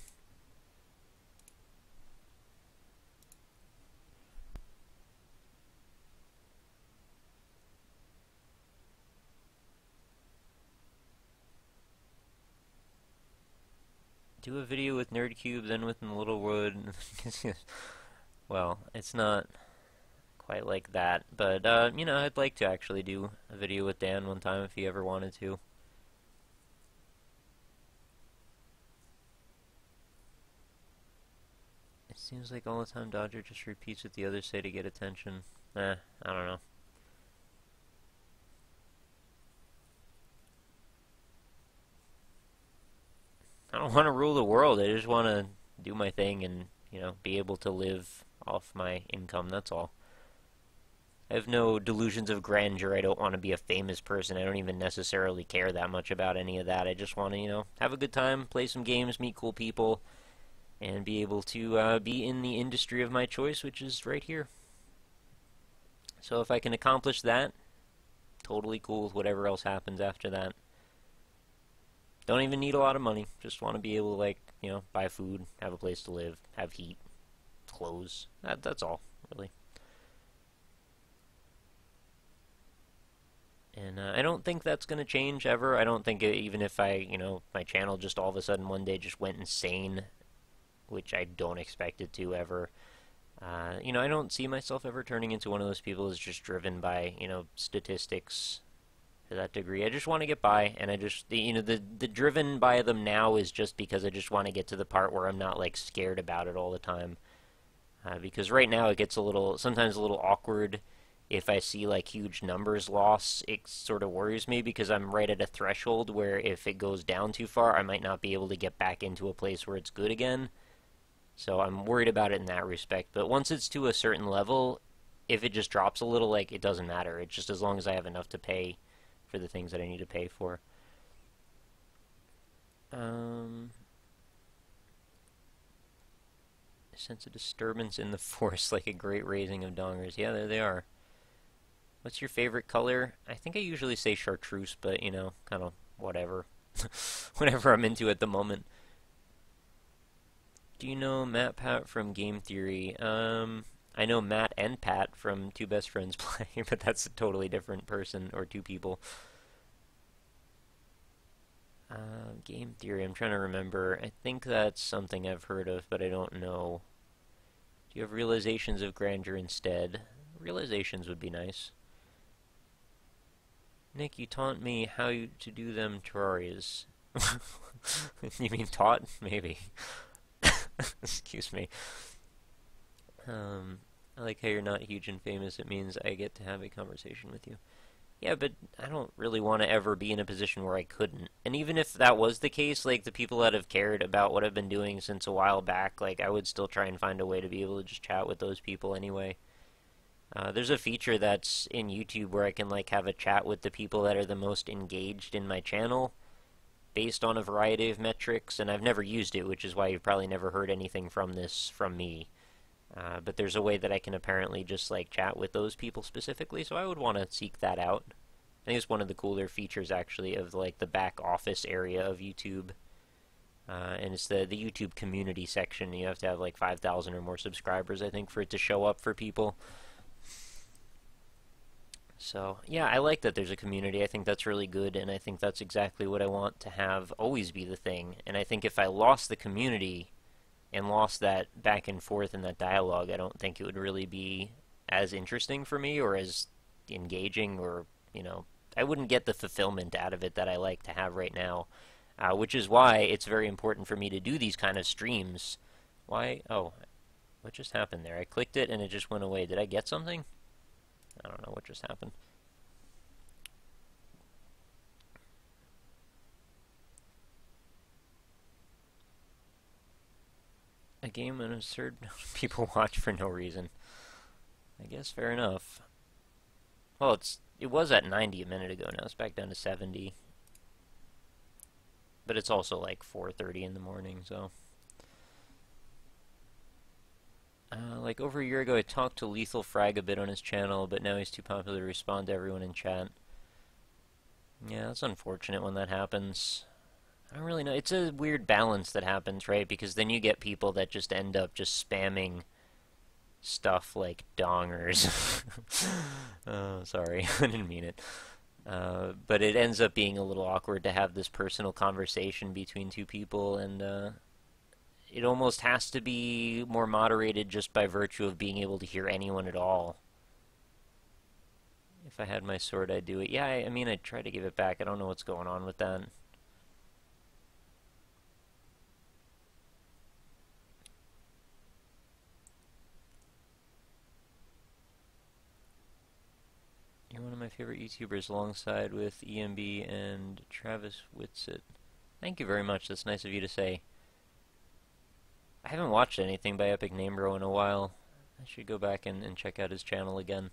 Do a video with Nerdcube, then with Littlewood. Well, it's not quite like that, but, you know, I'd like to actually do a video with Dan one time if he ever wanted to. It seems like all the time Dodger just repeats what the others say to get attention. I don't know. I don't want to rule the world. I just want to do my thing and, you know, be able to live off my income, that's all. I have no delusions of grandeur. I don't want to be a famous person. I don't even necessarily care that much about any of that. I just want to, you know, have a good time, play some games, meet cool people, and be able to be in the industry of my choice, which is right here. So if I can accomplish that, totally cool with whatever else happens after that. Don't even need a lot of money. Just want to be able to, like, you know, buy food, have a place to live, have heat, clothes. That's all, really. And I don't think that's going to change ever. I don't think even if you know, my channel just all of a sudden one day just went insane, which I don't expect it to ever. You know, I don't see myself ever turning into one of those people who's just driven by, you know, statistics to that degree. I just want to get by, and you know, the driven by them now is just because I just want to get to the part where I'm not, like, scared about it all the time. Because right now it gets sometimes a little awkward. If I see, like, huge numbers lost, it sort of worries me because I'm right at a threshold where if it goes down too far, I might not be able to get back into a place where it's good again. So I'm worried about it in that respect. But once it's to a certain level, if it just drops a little, like, it doesn't matter. It's just as long as I have enough to pay for the things that I need to pay for. I sense a disturbance in the force, like a great raising of dongers. Yeah, there they are. What's your favorite color? I think I usually say chartreuse, but, you know, kind of whatever. Whatever I'm into at the moment. Do you know Matt Pat from Game Theory? I know Matt and Pat from Two Best Friends Play, but that's a totally different person, or two people. Game Theory, I'm trying to remember. I think that's something I've heard of, but I don't know. Do you have Realizations of Grandeur instead? Realizations would be nice. Nick, you taught me how to do them Terrarias. You mean taught? Maybe. Excuse me. I like how you're not huge and famous. It means I get to have a conversation with you. Yeah, but I don't really want to ever be in a position where I couldn't. And even if that was the case, like the people that have cared about what I've been doing since a while back, like I would still try and find a way to be able to just chat with those people anyway. There's a feature that's in YouTube where I can like have a chat with the people that are the most engaged in my channel based on a variety of metrics, and I've never used it, which is why you've probably never heard anything from this from me. But there's a way that I can apparently just like chat with those people specifically, so I would want to seek that out. I think it's one of the cooler features actually of like the back office area of YouTube. And it's the YouTube community section. You have to have like 5,000 or more subscribers, I think, for it to show up for people. So, yeah, I like that there's a community. I think that's really good, and I think that's exactly what I want to have always be the thing. And I think if I lost the community and lost that back and forth and that dialogue, I don't think it would really be as interesting for me or as engaging, or, I wouldn't get the fulfillment out of it that I like to have right now. Which is why it's very important for me to do these kind of streams. Why? Oh, what just happened there? I clicked it and it just went away. Did I get something? I don't know what just happened. A game an absurd people watch for no reason. I guess fair enough. Well, it was at 90 a minute ago. Now it's back down to 70. But it's also like 4:30 in the morning, so. Like over a year ago, I talked to Lethal Frag a bit on his channel, but now he's too popular to respond to everyone in chat. Yeah, that's unfortunate when that happens. I don't really know. It's a weird balance that happens, right? Because then you get people that just end up just spamming stuff like dongers. Oh, sorry. I didn't mean it. But it ends up being a little awkward to have this personal conversation between two people, and it almost has to be more moderated just by virtue of being able to hear anyone at all. If I had my sword, I'd do it. Yeah, I mean, I'd try to give it back. I don't know what's going on with that. You're one of my favorite YouTubers alongside with EMB and Travis Whitsett. Thank you very much. That's nice of you to say. I haven't watched anything by Epic Namebro in a while. I should go back and check out his channel again.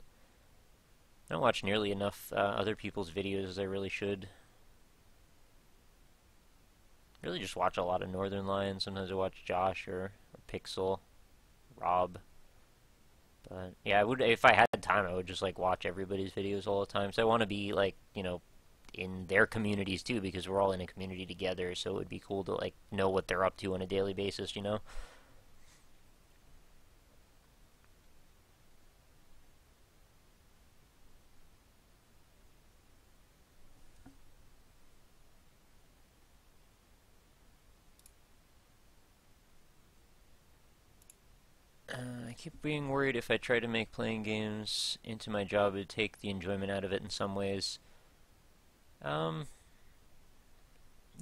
I don't watch nearly enough other people's videos as I really should. Really just watch a lot of Northern Lions. Sometimes I watch Josh or Pixel, Rob. But yeah, I would, if I had time, I would just like watch everybody's videos all the time. So I want to be like, in their communities too, because we're all in a community together, so it would be cool to like know what they're up to on a daily basis, I keep being worried if I try to make playing games into my job, it would take the enjoyment out of it in some ways.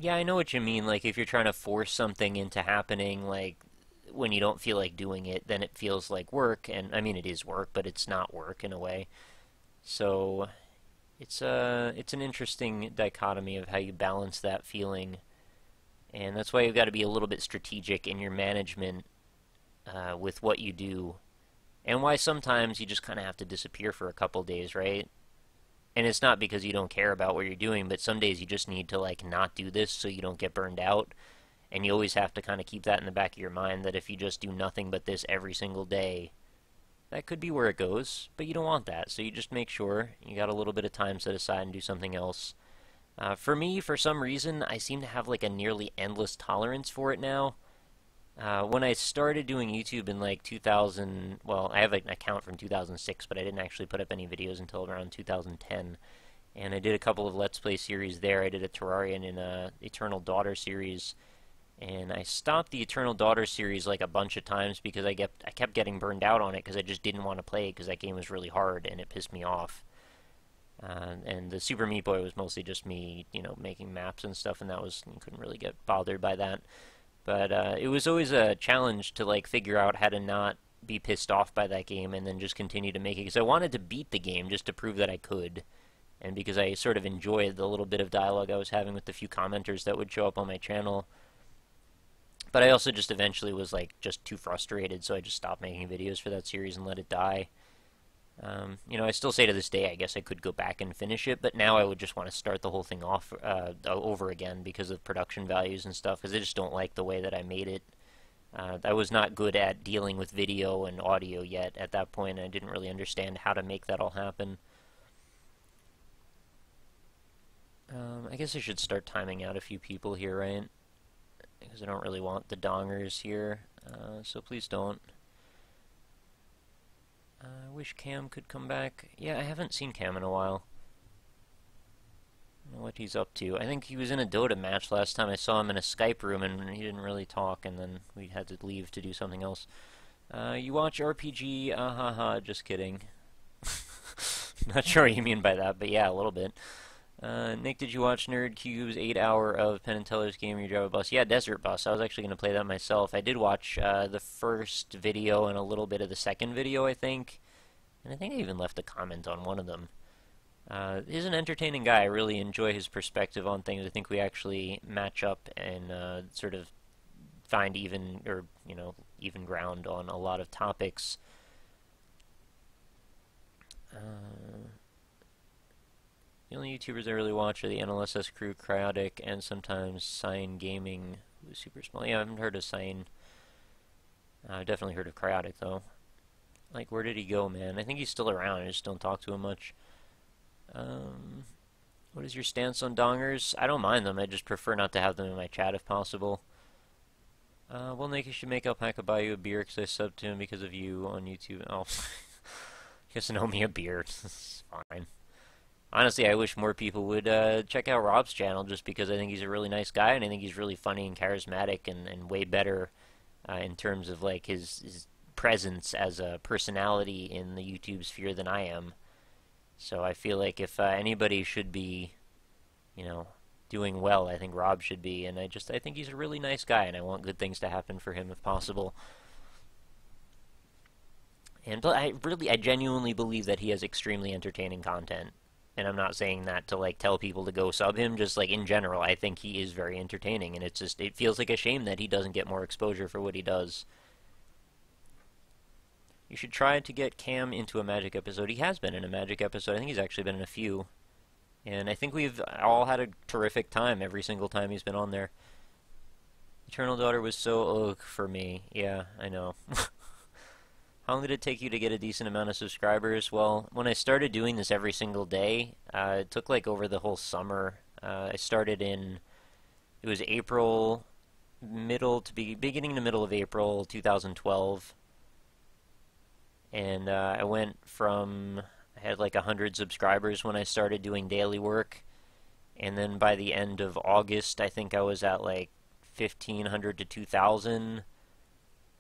Yeah, I know what you mean. Like, if you're trying to force something into happening, like, when you don't feel like doing it, then it feels like work. And, I mean, it is work, but it's not work in a way. So, it's an interesting dichotomy of how you balance that feeling. And that's why you've got to be a little bit strategic in your management with what you do. And why sometimes you just kind of have to disappear for a couple days, right? And it's not because you don't care about what you're doing, but some days you just need to like not do this so you don't get burned out. And you always have to kind of keep that in the back of your mind that if you just do nothing but this every single day, that could be where it goes, but you don't want that. So you just make sure you got a little bit of time set aside and do something else. For me, for some reason, I seem to have like a nearly endless tolerance for it now. When I started doing YouTube in like 2000, well, I have an account from 2006, but I didn't actually put up any videos until around 2010. And I did a couple of Let's Play series there. I did a Terrarian and a Eternal Daughter series. And I stopped the Eternal Daughter series like a bunch of times because I kept getting burned out on it because I just didn't want to play it because that game was really hard and it pissed me off. And the Super Meat Boy was mostly just me, making maps and stuff, and you couldn't really get bothered by that. But it was always a challenge to like figure out how to not be pissed off by that game and then just continue to make it, because I wanted to beat the game just to prove that I could. and because I sort of enjoyed the little bit of dialogue I was having with the few commenters that would show up on my channel. But I also just eventually was like just too frustrated, so I just stopped making videos for that series and let it die. I still say to this day, I guess I could go back and finish it, but now I would just want to start the whole thing off over again because of production values and stuff, because I just don't like the way that I made it. I was not good at dealing with video and audio yet at that point, and I didn't really understand how to make that all happen. I guess I should start timing out a few people here, right? Because I don't really want the dongers here, so please don't. I wish Cam could come back. Yeah, I haven't seen Cam in a while. I don't know what he's up to. I think he was in a Dota match last time I saw him in a Skype room, and he didn't really talk, and then we had to leave to do something else. You watch RPG? Haha, just kidding. Not sure what you mean by that, but yeah, a little bit. Nick, did you watch Nerd Cube's 8-hour of Penn and Teller's game where you drive a bus? Yeah, Desert Bus. I was actually going to play that myself. I did watch the first video and a little bit of the second video, I think. And I think I even left a comment on one of them. He's an entertaining guy. I really enjoy his perspective on things. I think we actually match up and sort of find even ground on a lot of topics. The only YouTubers I really watch are the NLSS crew, Cryotic, and sometimes Cyan Gaming, who's super small. Yeah, I haven't heard of Cyan. I've definitely heard of Cryotic, though. Like, where did he go, man? I think he's still around. I just don't talk to him much. What is your stance on dongers? I don't mind them. I just prefer not to have them in my chat if possible. Well, Nick, you should make Alpaca buy you a beer because I subbed to him because of you on YouTube. Oh, he doesn't owe me a beer. It's fine. Honestly, I wish more people would check out Rob's channel just because I think he's a really nice guy and I think he's really funny and charismatic and way better in terms of like his presence as a personality in the YouTube sphere than I am. So I feel like if anybody should be, doing well, I think Rob should be, and I think he's a really nice guy and I want good things to happen for him if possible. And I genuinely believe that he has extremely entertaining content. And I'm not saying that to like tell people to go sub him, just like in general, I think he is very entertaining, and it feels like a shame that he doesn't get more exposure for what he does. You should try to get Cam into a Magic episode. He has been in a Magic episode. I think he's actually been in a few. And I think we've all had a terrific time every single time he's been on there. Eternal Daughter was so ugh for me. Yeah, I know. How long did it take you to get a decent amount of subscribers? Well, when I started doing this every single day, it took like over the whole summer. I started in, it was April, beginning to middle of April 2012. And I went from, I had like 100 subscribers when I started doing daily work. And then by the end of August, I think I was at like 1,500 to 2,000.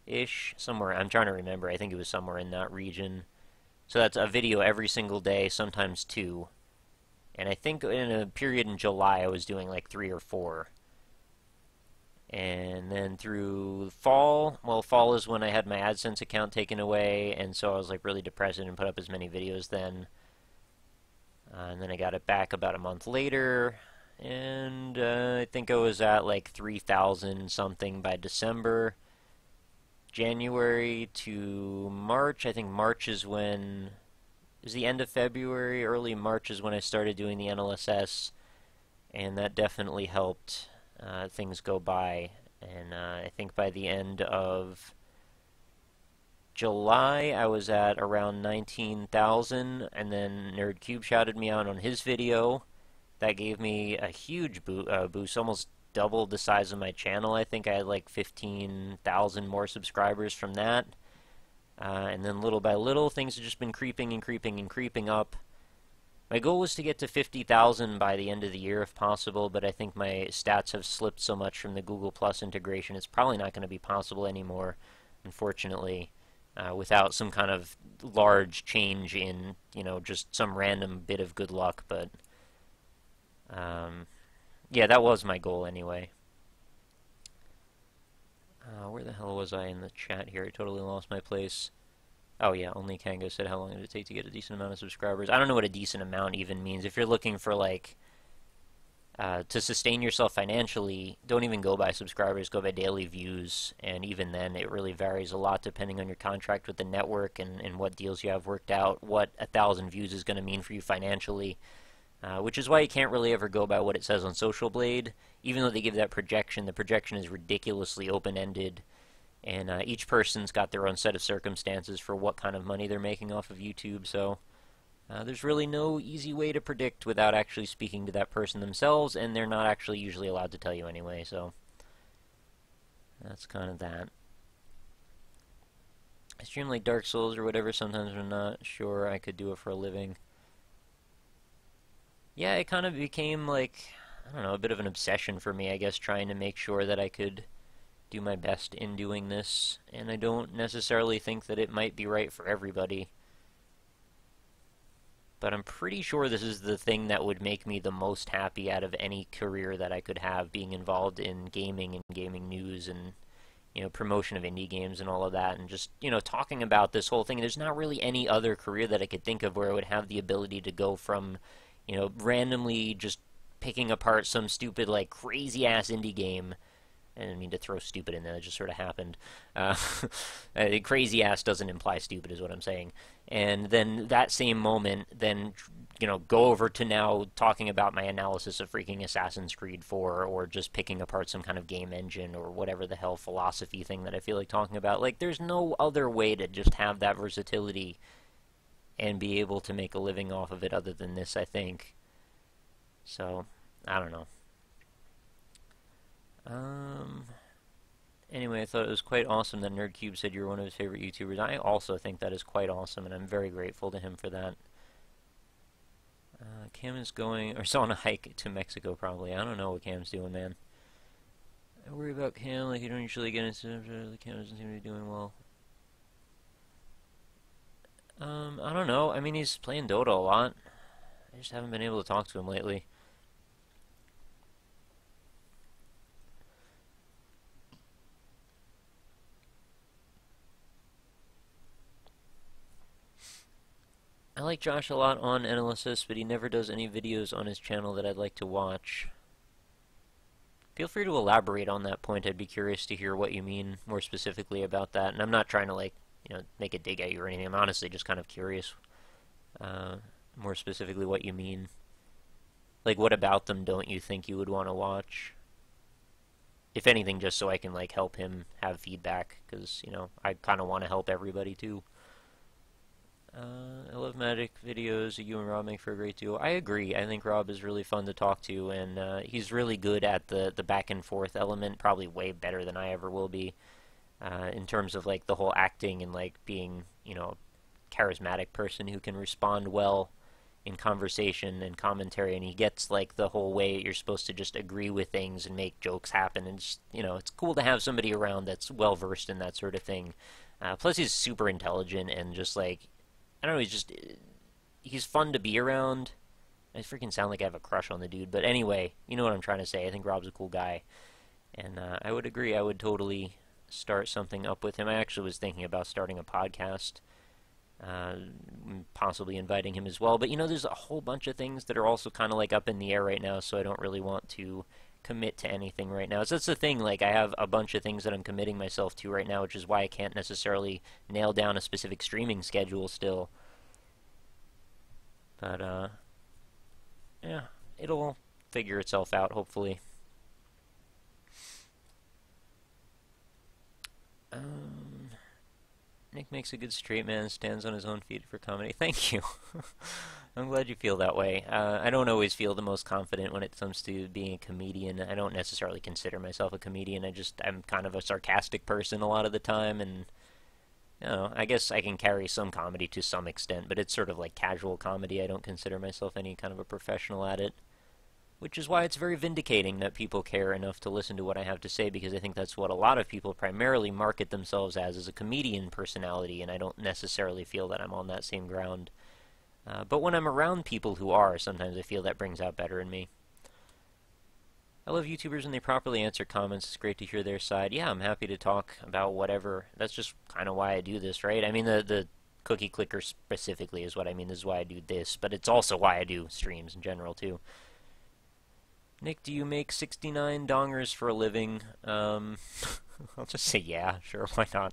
Ish, somewhere, I'm trying to remember, I think it was somewhere in that region. So that's a video every single day, sometimes 2. And I think in a period in July I was doing like 3 or 4. And then through fall, well, fall is when I had my AdSense account taken away, and so I was like really depressed and put up as many videos then. And then I got it back about a month later, and I think I was at like 3,000 something by December. January to March, I think March is when, it was the end of February, early March is when I started doing the NLSS, and that definitely helped things go by. And I think by the end of July, I was at around 19,000, and then NerdCube shouted me out on his video. That gave me a huge boost, almost doubled the size of my channel. I think I had like 15,000 more subscribers from that. And then little by little, things have just been creeping and creeping and creeping up. My goal was to get to 50,000 by the end of the year if possible, but I think my stats have slipped so much from the Google Plus integration, it's probably not going to be possible anymore, unfortunately, without some kind of large change in, just some random bit of good luck, but yeah, that was my goal anyway. Where the hell was I in the chat here? I totally lost my place. Oh yeah, only Kango said how long did it take to get a decent amount of subscribers. I don't know what a decent amount even means. If you're looking for like to sustain yourself financially, don't even go by subscribers, go by daily views. And even then, it really varies a lot depending on your contract with the network and what deals you have worked out, what 1,000 views is going to mean for you financially. Which is why you can't really ever go by what it says on Social Blade. Even though they give that projection, the projection is ridiculously open-ended. And each person's got their own set of circumstances for what kind of money they're making off of YouTube. So there's really no easy way to predict without actually speaking to that person themselves, and they're not actually usually allowed to tell you anyway, so that's kind of that. I stream like Dark Souls or whatever sometimes when I'm not sure I could do it for a living. Yeah, it kind of became like, I don't know, a bit of an obsession for me, I guess, trying to make sure that I could do my best in doing this, and I don't necessarily think that it might be right for everybody. But I'm pretty sure this is the thing that would make me the most happy out of any career that I could have, being involved in gaming and gaming news and, you know, promotion of indie games and all of that, and just, you know, talking about this whole thing. There's not really any other career that I could think of where I would have the ability to go from, you know, randomly just picking apart some stupid, like, crazy-ass indie game. I didn't mean to throw stupid in there, it just sort of happened. Crazy ass doesn't imply stupid is what I'm saying. And then that same moment, then, you know, go over to now talking about my analysis of freaking Assassin's Creed 4, or just picking apart some kind of game engine, or whatever the hell philosophy thing that I feel like talking about. Like, there's no other way to just have that versatility and be able to make a living off of it other than this, I think. So, I don't know. Anyway, I thought it was quite awesome that NerdCube said you were one of his favorite YouTubers. I also think that is quite awesome, and I'm very grateful to him for that. Cam is going, or still on a hike to Mexico, probably. I don't know what Cam's doing, man. I worry about Cam, like you don't usually get into it. Cam doesn't seem to be doing well. I don't know. I mean, he's playing Dota a lot. I just haven't been able to talk to him lately. I like Josh a lot on Analysis, but he never does any videos on his channel that I'd like to watch. Feel free to elaborate on that point. I'd be curious to hear what you mean more specifically about that. And I'm not trying to, like, you know, make a dig at you or anything. I'm honestly just kind of curious more specifically what you mean. Like, what about them don't you think you would want to watch? If anything, just so I can, like, help him have feedback, because, you know, I kind of want to help everybody, too. I love Magic videos. You and Rob make for a great duo. I agree. I think Rob is really fun to talk to, and he's really good at the back and forth element, probably way better than I ever will be, in terms of, like, the whole acting and, like, being, you know, a charismatic person who can respond well in conversation and commentary, and he gets, like, the whole way you're supposed to just agree with things and make jokes happen, and just, you know, it's cool to have somebody around that's well versed in that sort of thing. Plus he's super intelligent and just, like, I don't know, he's fun to be around. I freaking sound like I have a crush on the dude, but anyway, you know what I'm trying to say. I think Rob's a cool guy, and I would agree. I would totally start something up with him. I actually was thinking about starting a podcast, possibly inviting him as well, but you know, there's a whole bunch of things that are also kind of like up in the air right now, so I don't really want to commit to anything right now. So that's the thing, like, I have a bunch of things that I'm committing myself to right now, which is why I can't necessarily nail down a specific streaming schedule still. But, yeah, it'll figure itself out, hopefully. Nick makes a good straight man, stands on his own feet for comedy. Thank you. I'm glad you feel that way. I don't always feel the most confident when it comes to being a comedian. I don't necessarily consider myself a comedian. I'm kind of a sarcastic person a lot of the time, and, you know, I guess I can carry some comedy to some extent, but it's sort of like casual comedy. I don't consider myself any kind of a professional at it. Which is why it's very vindicating that people care enough to listen to what I have to say, because I think that's what a lot of people primarily market themselves as a comedian personality, and I don't necessarily feel that I'm on that same ground. But when I'm around people who are, sometimes I feel that brings out better in me. I love YouTubers when they properly answer comments. It's great to hear their side. Yeah, I'm happy to talk about whatever. That's just kind of why I do this, right? I mean, the Cookie Clicker specifically is what I mean. This is why I do this, but it's also why I do streams in general, too. Nick, do you make 69 dongers for a living? I'll just say yeah, sure, why not?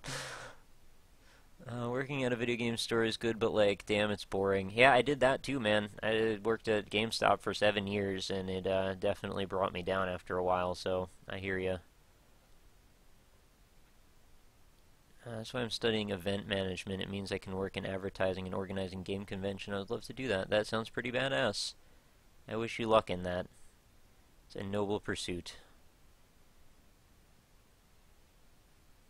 Working at a video game store is good, but like, damn, it's boring. Yeah, I did that too, man. I worked at GameStop for 7 years, and it definitely brought me down after a while, so I hear ya. That's why I'm studying event management. It means I can work in advertising and organizing game convention. I would love to do that. That sounds pretty badass. I wish you luck in that. It's a noble pursuit.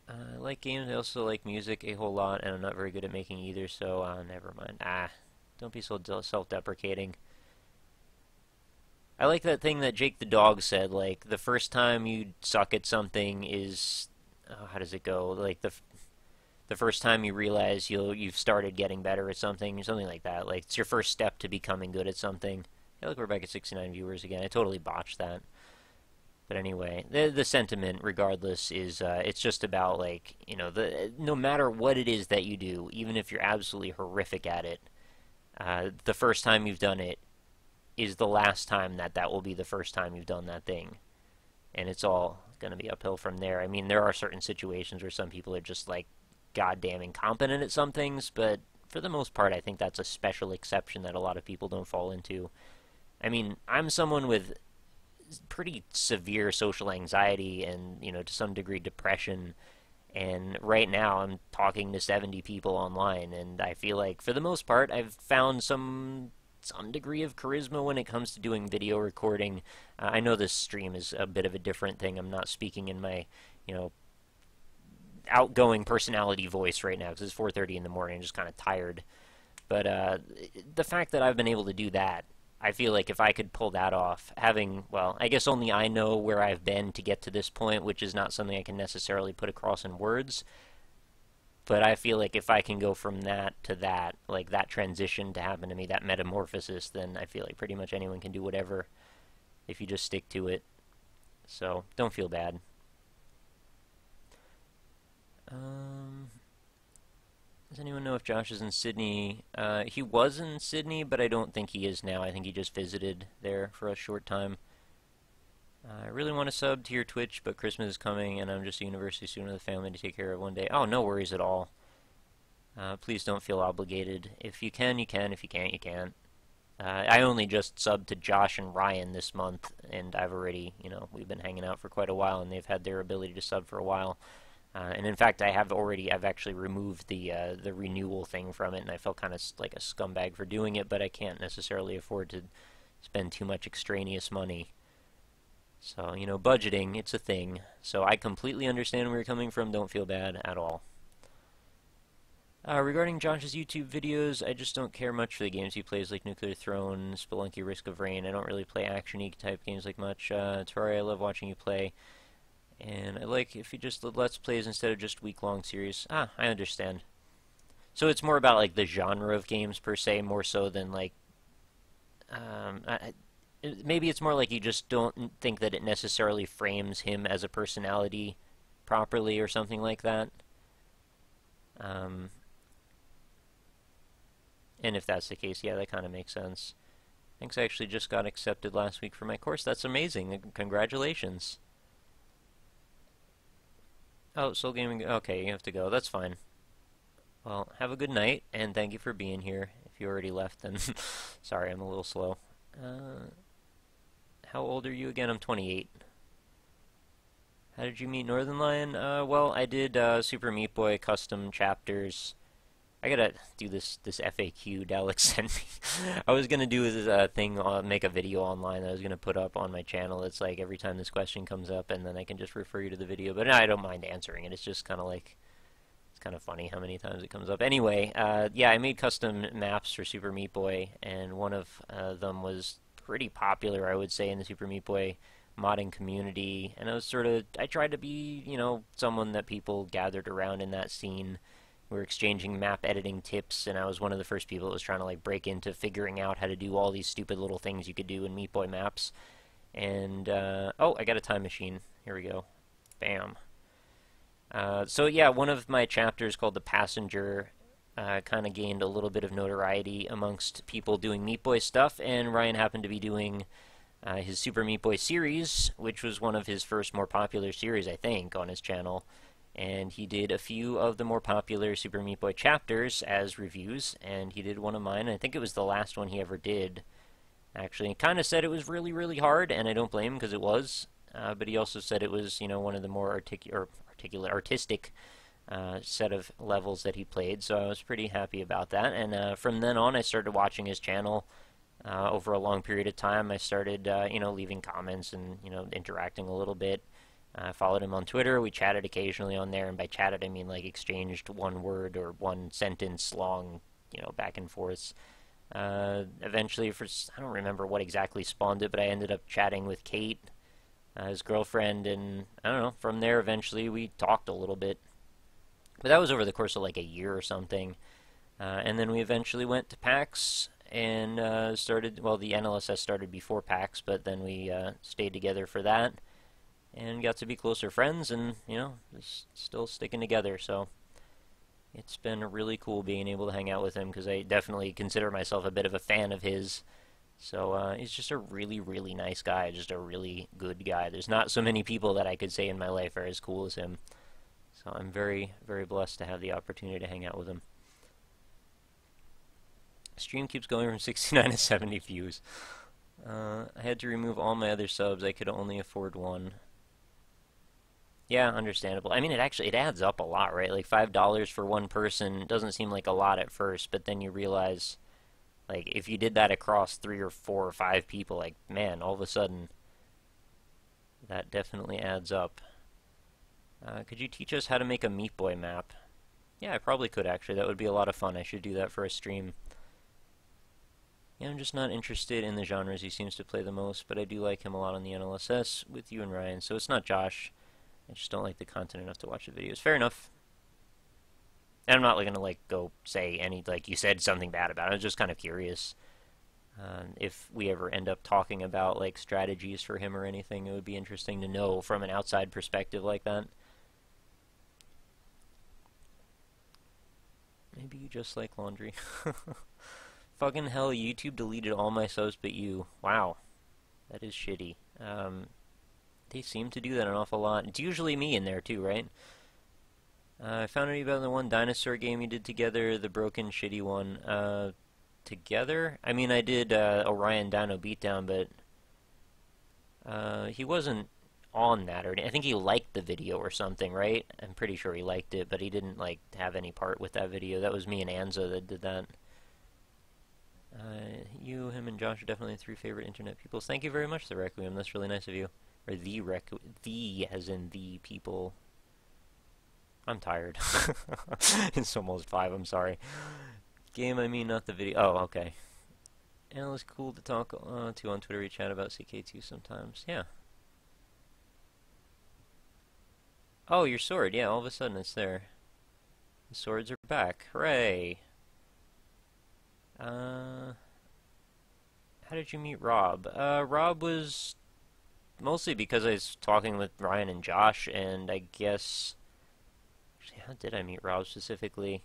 I like games. I also like music a whole lot, and I'm not very good at making either, so never mind. Don't be so self-deprecating. I like that thing that Jake the dog said, like, the first time you suck at something is... how does it go? Like, the first time you realize you've started getting better at something like that. Like, it's your first step to becoming good at something. Yeah, look, we're back at 69 viewers again. I totally botched that. But anyway, the sentiment, regardless, is it's just about, like, you know, no matter what it is that you do, even if you're absolutely horrific at it, the first time you've done it is the last time that will be the first time you've done that thing. And it's all going to be uphill from there. I mean, there are certain situations where some people are just, like, goddamn incompetent at some things, but for the most part, I think that's a special exception that a lot of people don't fall into. I mean, I'm someone with pretty severe social anxiety and, you know, to some degree depression, and right now I'm talking to 70 people online, and I feel like for the most part I've found some degree of charisma when it comes to doing video recording. I know this stream is a bit of a different thing. I'm not speaking in my, you know, outgoing personality voice right now because it's 4:30 in the morning. I'm just kind of tired. But the fact that I've been able to do that, I feel like if I could pull that off, having, well, I guess only I know where I've been to get to this point, which is not something I can necessarily put across in words. But I feel like if I can go from that to that, like that transition to happen to me, that metamorphosis, then I feel like pretty much anyone can do whatever if you just stick to it. So, don't feel bad. Does anyone know if Josh is in Sydney? He was in Sydney, but I don't think he is now. I think he just visited there for a short time. I really want to sub to your Twitch, but Christmas is coming, and I'm just a university student with a family to take care of one day. Oh, no worries at all. Please don't feel obligated. If you can, you can. If you can't, you can't. I only just subbed to Josh and Ryan this month, and I've already, you know, we've been hanging out for quite a while, and they've had their ability to sub for a while. And in fact, I've actually removed the renewal thing from it, and I felt kind of like a scumbag for doing it, but I can't necessarily afford to spend too much extraneous money. So, you know, budgeting, it's a thing. So I completely understand where you're coming from. Don't feel bad at all. Regarding Josh's YouTube videos, I just don't care much for the games he plays, like Nuclear Throne, Spelunky, Risk of Rain. I don't really play action-y type games like much. Terraria, I love watching you play. And I like if you just did Let's Plays instead of just week-long series. I understand. So it's more about, like, the genre of games, per se, more so than, like... maybe it's more like you just don't think that it necessarily frames him as a personality properly or something like that. And if that's the case, yeah, that kind of makes sense. Thanks, I actually just got accepted last week for my course. That's amazing. Congratulations. Oh, Soul Gaming, okay, you have to go. That's fine. Well, have a good night, and thank you for being here. If you already left, then sorry, I'm a little slow. How old are you again? I'm 28. How did you meet Northern Lion? Well, I did Super Meat Boy custom chapters. I gotta do this FAQ Dalek sent me. I was gonna do this thing, make a video online that I was gonna put up on my channel. It's like every time this question comes up, and then I can just refer you to the video. But no, I don't mind answering it. It's just kind of like, it's kind of funny how many times it comes up. Anyway, yeah, I made custom maps for Super Meat Boy, and one of them was pretty popular, I would say, in the Super Meat Boy modding community. And I tried to be, you know, someone that people gathered around in that scene. We were exchanging map editing tips, and I was one of the first people that was trying to, like, break into figuring out how to do all these stupid little things you could do in Meat Boy maps. And, oh, I got a time machine. Here we go. Bam. So, yeah, one of my chapters called The Passenger kind of gained a little bit of notoriety amongst people doing Meat Boy stuff, and Ryan happened to be doing his Super Meat Boy series, which was one of his first more popular series, I think, on his channel. And he did a few of the more popular Super Meat Boy chapters as reviews, and he did one of mine. I think it was the last one he ever did, actually. He kind of said it was really, really hard, and I don't blame him because it was. But he also said it was, one of the more artistic set of levels that he played, so I was pretty happy about that. And from then on, I started watching his channel over a long period of time. I started, leaving comments and, interacting a little bit. I followed him on Twitter. We chatted occasionally on there, and by chatted I mean like exchanged one word or one sentence long, back and forth. Eventually, I don't remember what exactly spawned it, but I ended up chatting with Kate, his girlfriend, and I don't know, from there eventually we talked a little bit. But that was over the course of like a year or something. And then we eventually went to PAX and started, well, the NLSS started before PAX, but then we stayed together for that and got to be closer friends and, just still sticking together. So it's been really cool being able to hang out with him because I definitely consider myself a bit of a fan of his. So he's just a really, really nice guy, just a really good guy. There's not so many people that I could say in my life are as cool as him. So I'm very, very blessed to have the opportunity to hang out with him. Stream keeps going from 69 to 70 views. I had to remove all my other subs. I could only afford one. Yeah, understandable. I mean, it adds up a lot, right? Like $5 for one person doesn't seem like a lot at first, but then you realize, like, if you did that across 3 or 4 or 5 people, like, man, all of a sudden, that definitely adds up. Could you teach us how to make a Meat Boy map? Yeah, I probably could, actually. That would be a lot of fun. I should do that for a stream. Yeah, I'm just not interested in the genres he seems to play the most, but I do like him a lot on the NLSS with you and Ryan, so it's not Josh. I just don't like the content enough to watch the videos. Fair enough. And I'm not going to, go say you said something bad about it. I was just kind of curious. If we ever end up talking about, strategies for him or anything, it would be interesting to know from an outside perspective like that. Maybe you just like laundry. Fucking hell, YouTube deleted all my subs but you. Wow. That is shitty. They seem to do that an awful lot. It's usually me in there too, right? I found out about the one dinosaur game you did together, the broken shitty one. Together? I mean, I did Orion Dino Beatdown, but he wasn't on that, or I think he liked the video or something, right? I'm pretty sure he liked it, but he didn't have any part with that video. That was me and Anza that did that. You, him, and Josh are definitely 3 favorite internet people. Thank you very much, the Requiem. That's really nice of you. Or the as in the people. I'm tired. It's almost 5. I'm sorry. Game, I mean, not the video. Oh, okay. And it was cool to talk to on Twitter. We chat about CK2 sometimes. Yeah. Oh, your sword. Yeah, all of a sudden it's there. The swords are back. Hooray. How did you meet Rob? Rob was mostly because I was talking with Ryan and Josh, and I guess... Actually, how did I meet Rob specifically?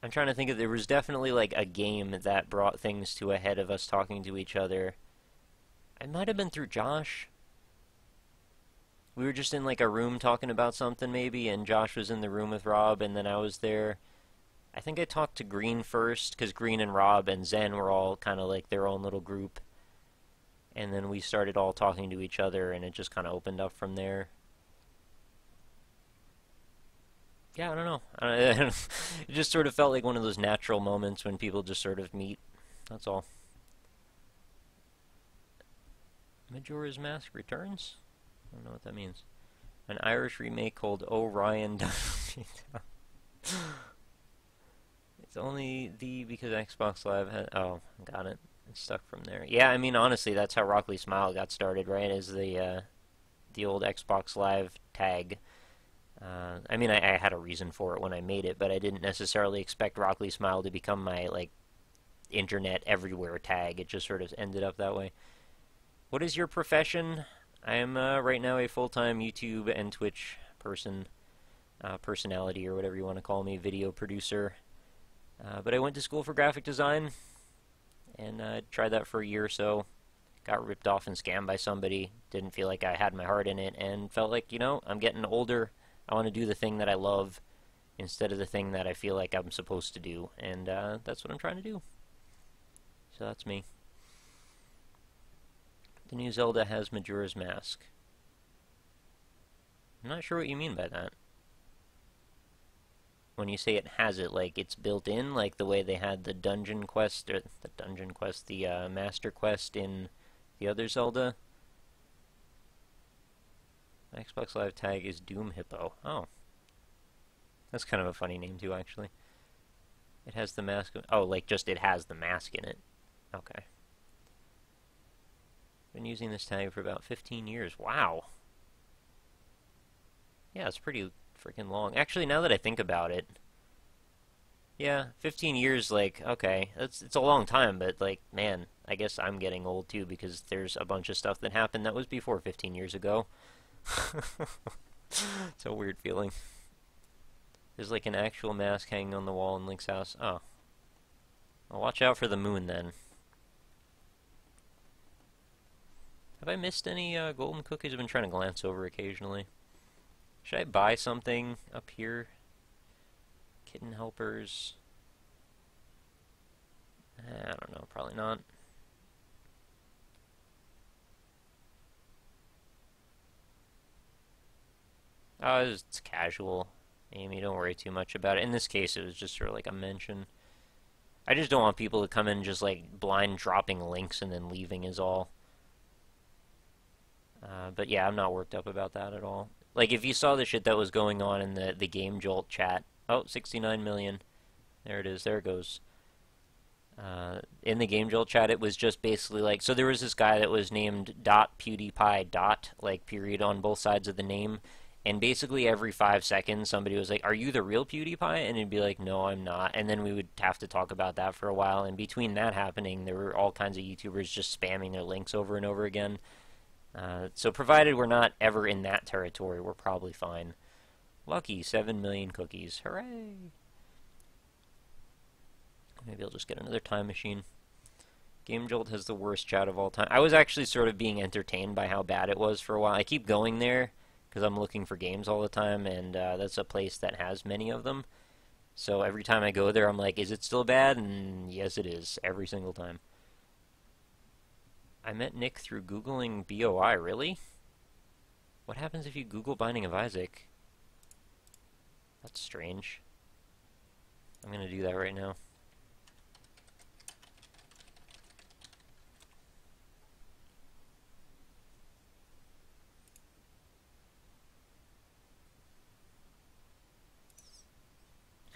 I'm trying to think of... There was definitely, a game that brought things to a head of us talking to each other. It might have been through Josh. We were just in, a room talking about something, maybe, and Josh was in the room with Rob, and then I was there. I think I talked to Green first, because Green and Rob and Zen were all kind of their own little group. And then we started all talking to each other, and it just kind of opened up from there. Yeah, I don't know. It just sort of felt like one of those natural moments when people just sort of meet. That's all. Majora's Mask returns? I don't know what that means. An Irish remake called Orion. It's only because Xbox Live had... Oh, got it. It's stuck from there. Yeah, I mean, honestly, that's how RockLeeSmile got started, right? Is the old Xbox Live tag. I mean, I had a reason for it when I made it, but I didn't necessarily expect RockLeeSmile to become my, internet everywhere tag. It just sort of ended up that way. What is your profession? I am right now a full-time YouTube and Twitch person. personality or whatever you want to call me, video producer. But I went to school for graphic design, and tried that for a year or so. Got ripped off and scammed by somebody. Didn't feel like I had my heart in it, and felt like, I'm getting older. I want to do the thing that I love instead of the thing that I feel like I'm supposed to do, and that's what I'm trying to do. So that's me. The new Zelda has Majora's Mask. I'm not sure what you mean by that. When you say it has it, like it's built in, like the way they had the Dungeon Quest, or the Master Quest in the other Zelda. My Xbox Live tag is Doom Hippo. Oh. That's kind of a funny name too, actually. It has the mask. Oh, like just it has the mask in it. Okay. Been using this tag for about 15 years. Wow. Yeah, it's pretty freaking long. Actually, now that I think about it, yeah, 15 years, like, okay, it's a long time, but, like, man, I guess I'm getting old, too, because there's a bunch of stuff that happened that was before 15 years ago. It's a weird feeling. There's, like, an actual mask hanging on the wall in Link's house. Oh. Well, watch out for the moon, then. Have I missed any golden cookies? I've been trying to glance over occasionally. Should I buy something up here? Kitten helpers. I don't know, probably not. Oh, it's casual. Amy, don't worry too much about it. In this case, it was just sort of like a mention. I just don't want people to come in just like blind dropping links and then leaving is all. But yeah, I'm not worked up about that at all. Like, if you saw the shit that was going on in the Game Jolt chat. Oh, 69 million. There it is. There it goes. In the Game Jolt chat, it was just basically like... So there was this guy that was named .PewDiePie, like, period, on both sides of the name. And basically every 5 seconds, somebody was like, are you the real PewDiePie? And he'd be like, no, I'm not. And then we would have to talk about that for a while. And between that happening, there were all kinds of YouTubers just spamming their links over and over again. So provided we're not ever in that territory, we're probably fine. Lucky, 7 million cookies. Hooray! Maybe I'll just get another time machine. Game Jolt has the worst chat of all time. I was actually sort of being entertained by how bad it was for a while. I keep going there because I'm looking for games all the time, and that's a place that has many of them. So every time I go there, I'm like, is it still bad? And yes, it is, every single time. I met Nick through Googling BOI, really? What happens if you Google Binding of Isaac? That's strange. I'm gonna do that right now.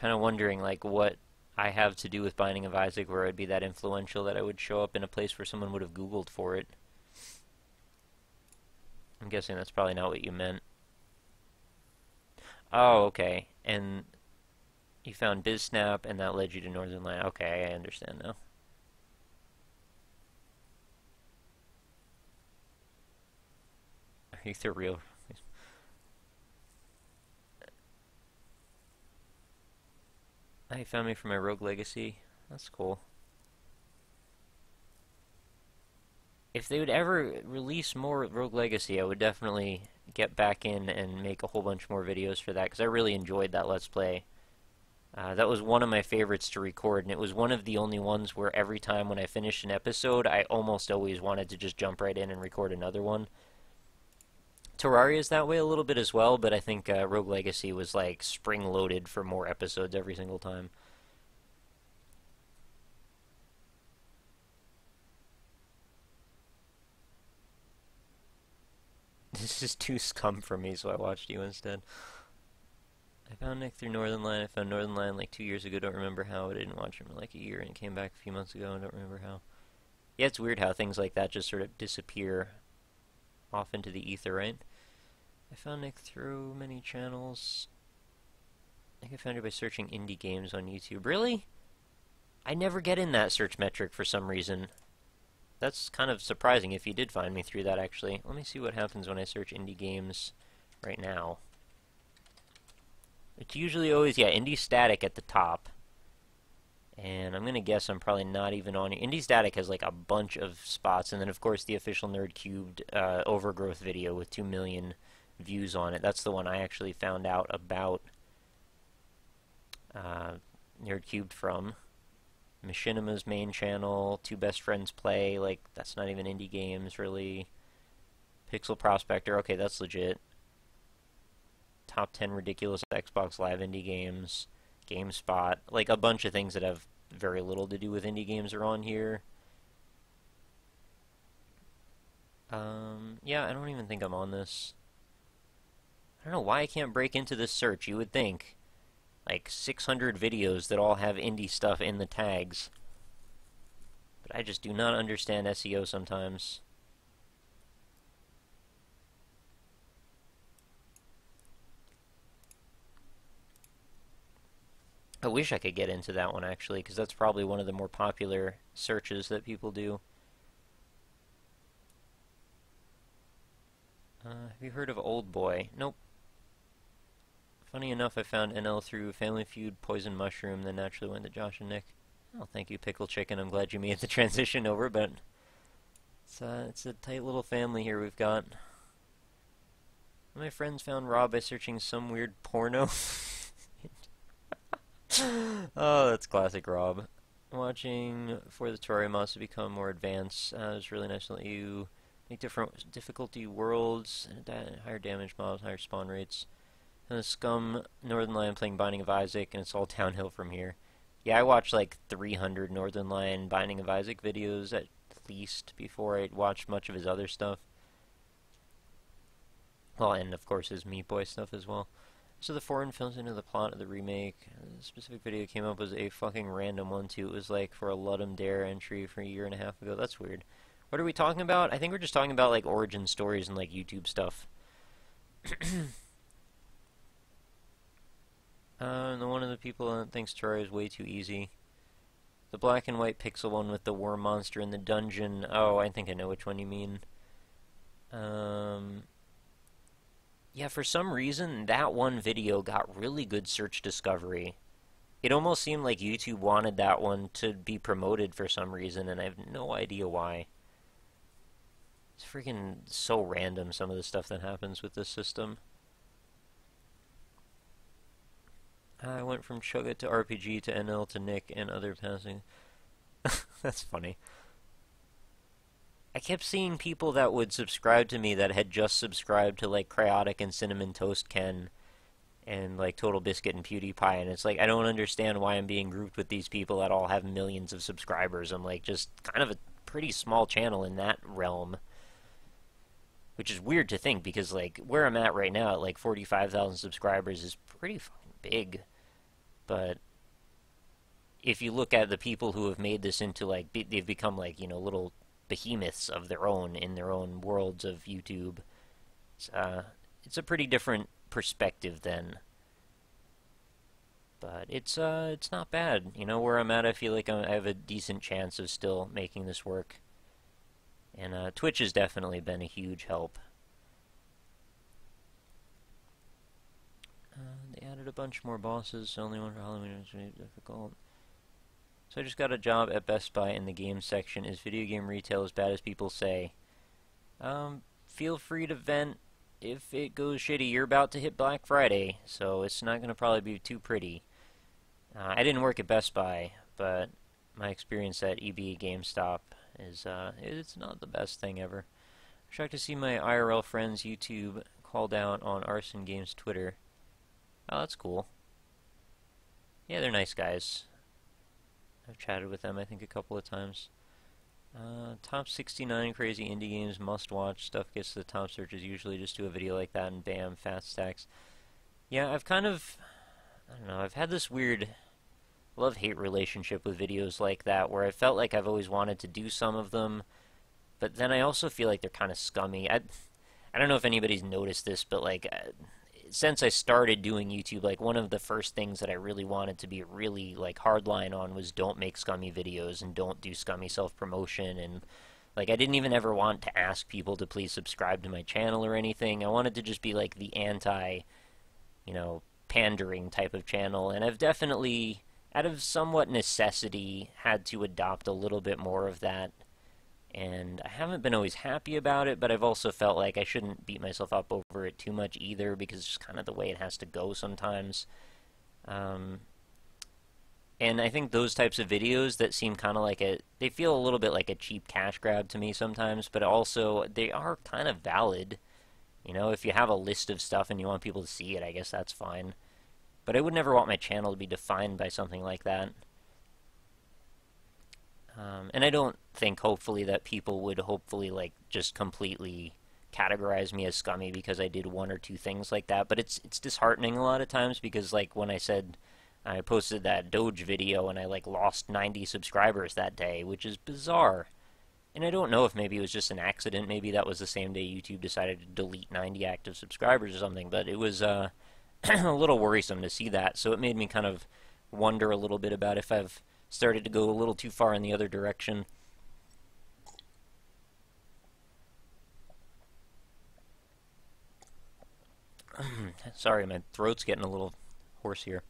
Kind of wondering, like, what I have to do with Binding of Isaac where I'd be that influential that I would show up in a place where someone would have Googled for it. I'm guessing that's probably not what you meant. Oh, okay. And you found BizSnap, and that led you to Northern Light. Okay, I understand now. Are you the real... Oh, you found me for my Rogue Legacy. That's cool. If they would ever release more Rogue Legacy, I would definitely get back in and make a whole bunch more videos for that, because I really enjoyed that Let's Play. That was one of my favorites to record, and it was one of the only ones where every time when I finished an episode, I almost always wanted to just jump right in and record another one. Terraria is that way a little bit as well, but I think Rogue Legacy was like spring-loaded for more episodes every single time. This is too scum for me, so I watched you instead. I found Nick through Northern Line. I found Northern Line like 2 years ago. Don't remember how. I didn't watch him in like a year, and came back a few months ago. I don't remember how. Yeah, it's weird how things like that just sort of disappear off into the ether, right? I found Nick through many channels. I think I found you by searching indie games on YouTube. Really? I never get in that search metric for some reason. That's kind of surprising if you did find me through that, actually. Let me see what happens when I search indie games right now. It's usually always, yeah, Indie Static at the top. And I'm gonna guess I'm probably not even on here. Indie Static has like a bunch of spots, and then of course the official Nerd Cubed Overgrowth video with 2 million views on it. That's the one I actually found out about uh, Nerd Cubed from. Machinima's main channel, Two Best Friends Play, like, that's not even indie games, really. Pixel Prospector, okay, that's legit. Top 10 ridiculous Xbox Live indie games. GameSpot, like, a bunch of things that have very little to do with indie games are on here. Yeah, I don't even think I'm on this. I don't know why I can't break into this search. You would think. Like 600 videos that all have indie stuff in the tags. But I just do not understand SEO sometimes. I wish I could get into that one actually, because that's probably one of the more popular searches that people do. Have you heard of Old Boy? Nope. Funny enough, I found NL through Family Feud, Poison Mushroom, then naturally went to Josh and Nick. Oh, thank you, Pickle Chicken. I'm glad you made the transition over, but it's a tight little family here we've got. My friends found Rob by searching some weird porno. Oh, that's classic Rob. Watching for the tutorial mods to become more advanced. It was really nice to let you make different difficulty worlds, and higher damage mobs, higher spawn rates. And the Scum Northern Lion playing Binding of Isaac, and it's all downhill from here. Yeah, I watched like 300 Northern Lion Binding of Isaac videos at least before I watched much of his other stuff. Well, and of course his Meat Boy stuff as well. So the foreign films into the plot of the remake. The specific video came up was a fucking random one too. It was like for a Ludum Dare entry from a year and a half ago. That's weird. What are we talking about? I think we're just talking about like origin stories and like YouTube stuff. And one of the people thinks Terraria is way too easy. The black and white pixel one with the worm monster in the dungeon. Oh, I think I know which one you mean. Yeah, for some reason, that one video got really good search discovery. It almost seemed like YouTube wanted that one to be promoted for some reason, and I have no idea why. It's freaking so random, some of the stuff that happens with this system. I went from Chugga to RPG to NL to Nick and other passing. That's funny. I kept seeing people that would subscribe to me that had just subscribed to like Cryotic and Cinnamon Toast Ken and like Total Biscuit and PewDiePie, and it's like I don't understand why I'm being grouped with these people that all have millions of subscribers. I'm like just kind of a pretty small channel in that realm. Which is weird to think because like where I'm at right now at like 45,000 subscribers is pretty fucking big. But if you look at the people who have made this into like they've become like, you know, little behemoths of their own in their own worlds of YouTube. It's a pretty different perspective then. But it's not bad. You know, where I'm at, I feel like I have a decent chance of still making this work. And Twitch has definitely been a huge help. They added a bunch more bosses, so only one for Halloween is really difficult. So I just got a job at Best Buy in the games section. Is video game retail as bad as people say? Feel free to vent if it goes shitty. You're about to hit Black Friday, so it's not going to probably be too pretty. I didn't work at Best Buy, but my experience at EB GameStop is it's not the best thing ever. I'm shocked to see my IRL friends YouTube called out on Arson Games Twitter. Oh, that's cool. Yeah, they're nice guys. I've chatted with them, I think, a couple of times. Top 69 crazy indie games must watch. Stuff gets to the top searches. Usually just do a video like that and bam, fat stacks. Yeah, I've kind of, I don't know, I've had this weird love-hate relationship with videos like that where I felt like I've always wanted to do some of them, but then I also feel like they're kind of scummy. I don't know if anybody's noticed this, but like since I started doing YouTube, like one of the first things that I really wanted to be really like hardline on was don't make scummy videos and don't do scummy self-promotion, and like I didn't even ever want to ask people to please subscribe to my channel or anything. I wanted to just be like the anti, you know, pandering type of channel, and I've definitely, out of somewhat necessity, had to adopt a little bit more of that. And I haven't been always happy about it, but I've also felt like I shouldn't beat myself up over it too much either, because it's just kind of the way it has to go sometimes. Um, and I think those types of videos that seem kind of like they feel a little bit like a cheap cash grab to me sometimes, but also they are kind of valid. You know, if you have a list of stuff and you want people to see it, I guess that's fine. But I would never want my channel to be defined by something like that. And I don't think, hopefully, that people would hopefully, like, just completely categorize me as scummy because I did one or two things like that. But it's disheartening a lot of times because, like, when I said I posted that Doge video and I, like, lost 90 subscribers that day, which is bizarre. And I don't know if maybe it was just an accident. Maybe that was the same day YouTube decided to delete 90 active subscribers or something. But it was a little worrisome to see that. So it made me kind of wonder a little bit about if I've started to go a little too far in the other direction. Sorry, my throat's getting a little hoarse here.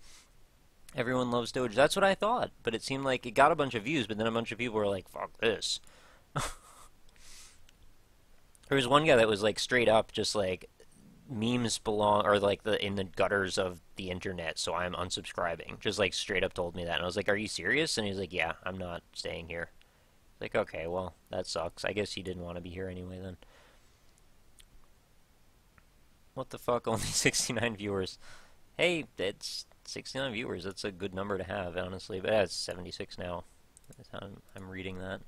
Everyone loves Doge. That's what I thought, but it seemed like it got a bunch of views, but then a bunch of people were like, fuck this. There was one guy that was like straight up just like, memes belong, or like in the gutters of the internet, so I'm unsubscribing. Just like straight up told me that, and I was like, "Are you serious?" And he's like, "Yeah, I'm not staying here." Like, okay, well, that sucks. I guess he didn't want to be here anyway then. What the fuck? Only 69 viewers. Hey, it's 69 viewers. That's a good number to have, honestly. But yeah, it's 76 now. That's how I'm reading that.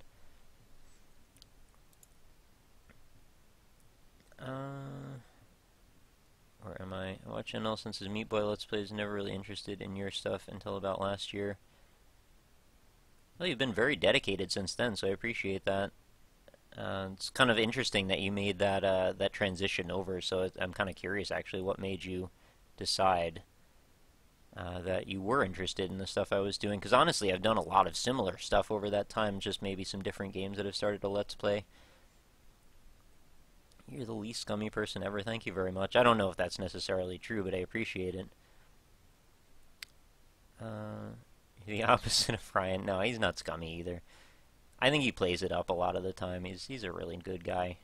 Where am I? I watch channel since his Meat Boy Let's Plays. Never really interested in your stuff until about last year. Well, you've been very dedicated since then, so I appreciate that. It's kind of interesting that you made that transition over. So I'm kind of curious, actually, what made you decide that you were interested in the stuff I was doing? Because honestly, I've done a lot of similar stuff over that time, just maybe some different games that have started to Let's Play. You're the least scummy person ever. Thank you very much. I don't know if that's necessarily true, but I appreciate it. The opposite of Ryan. No, he's not scummy either. I think he plays it up a lot of the time. He's a really good guy.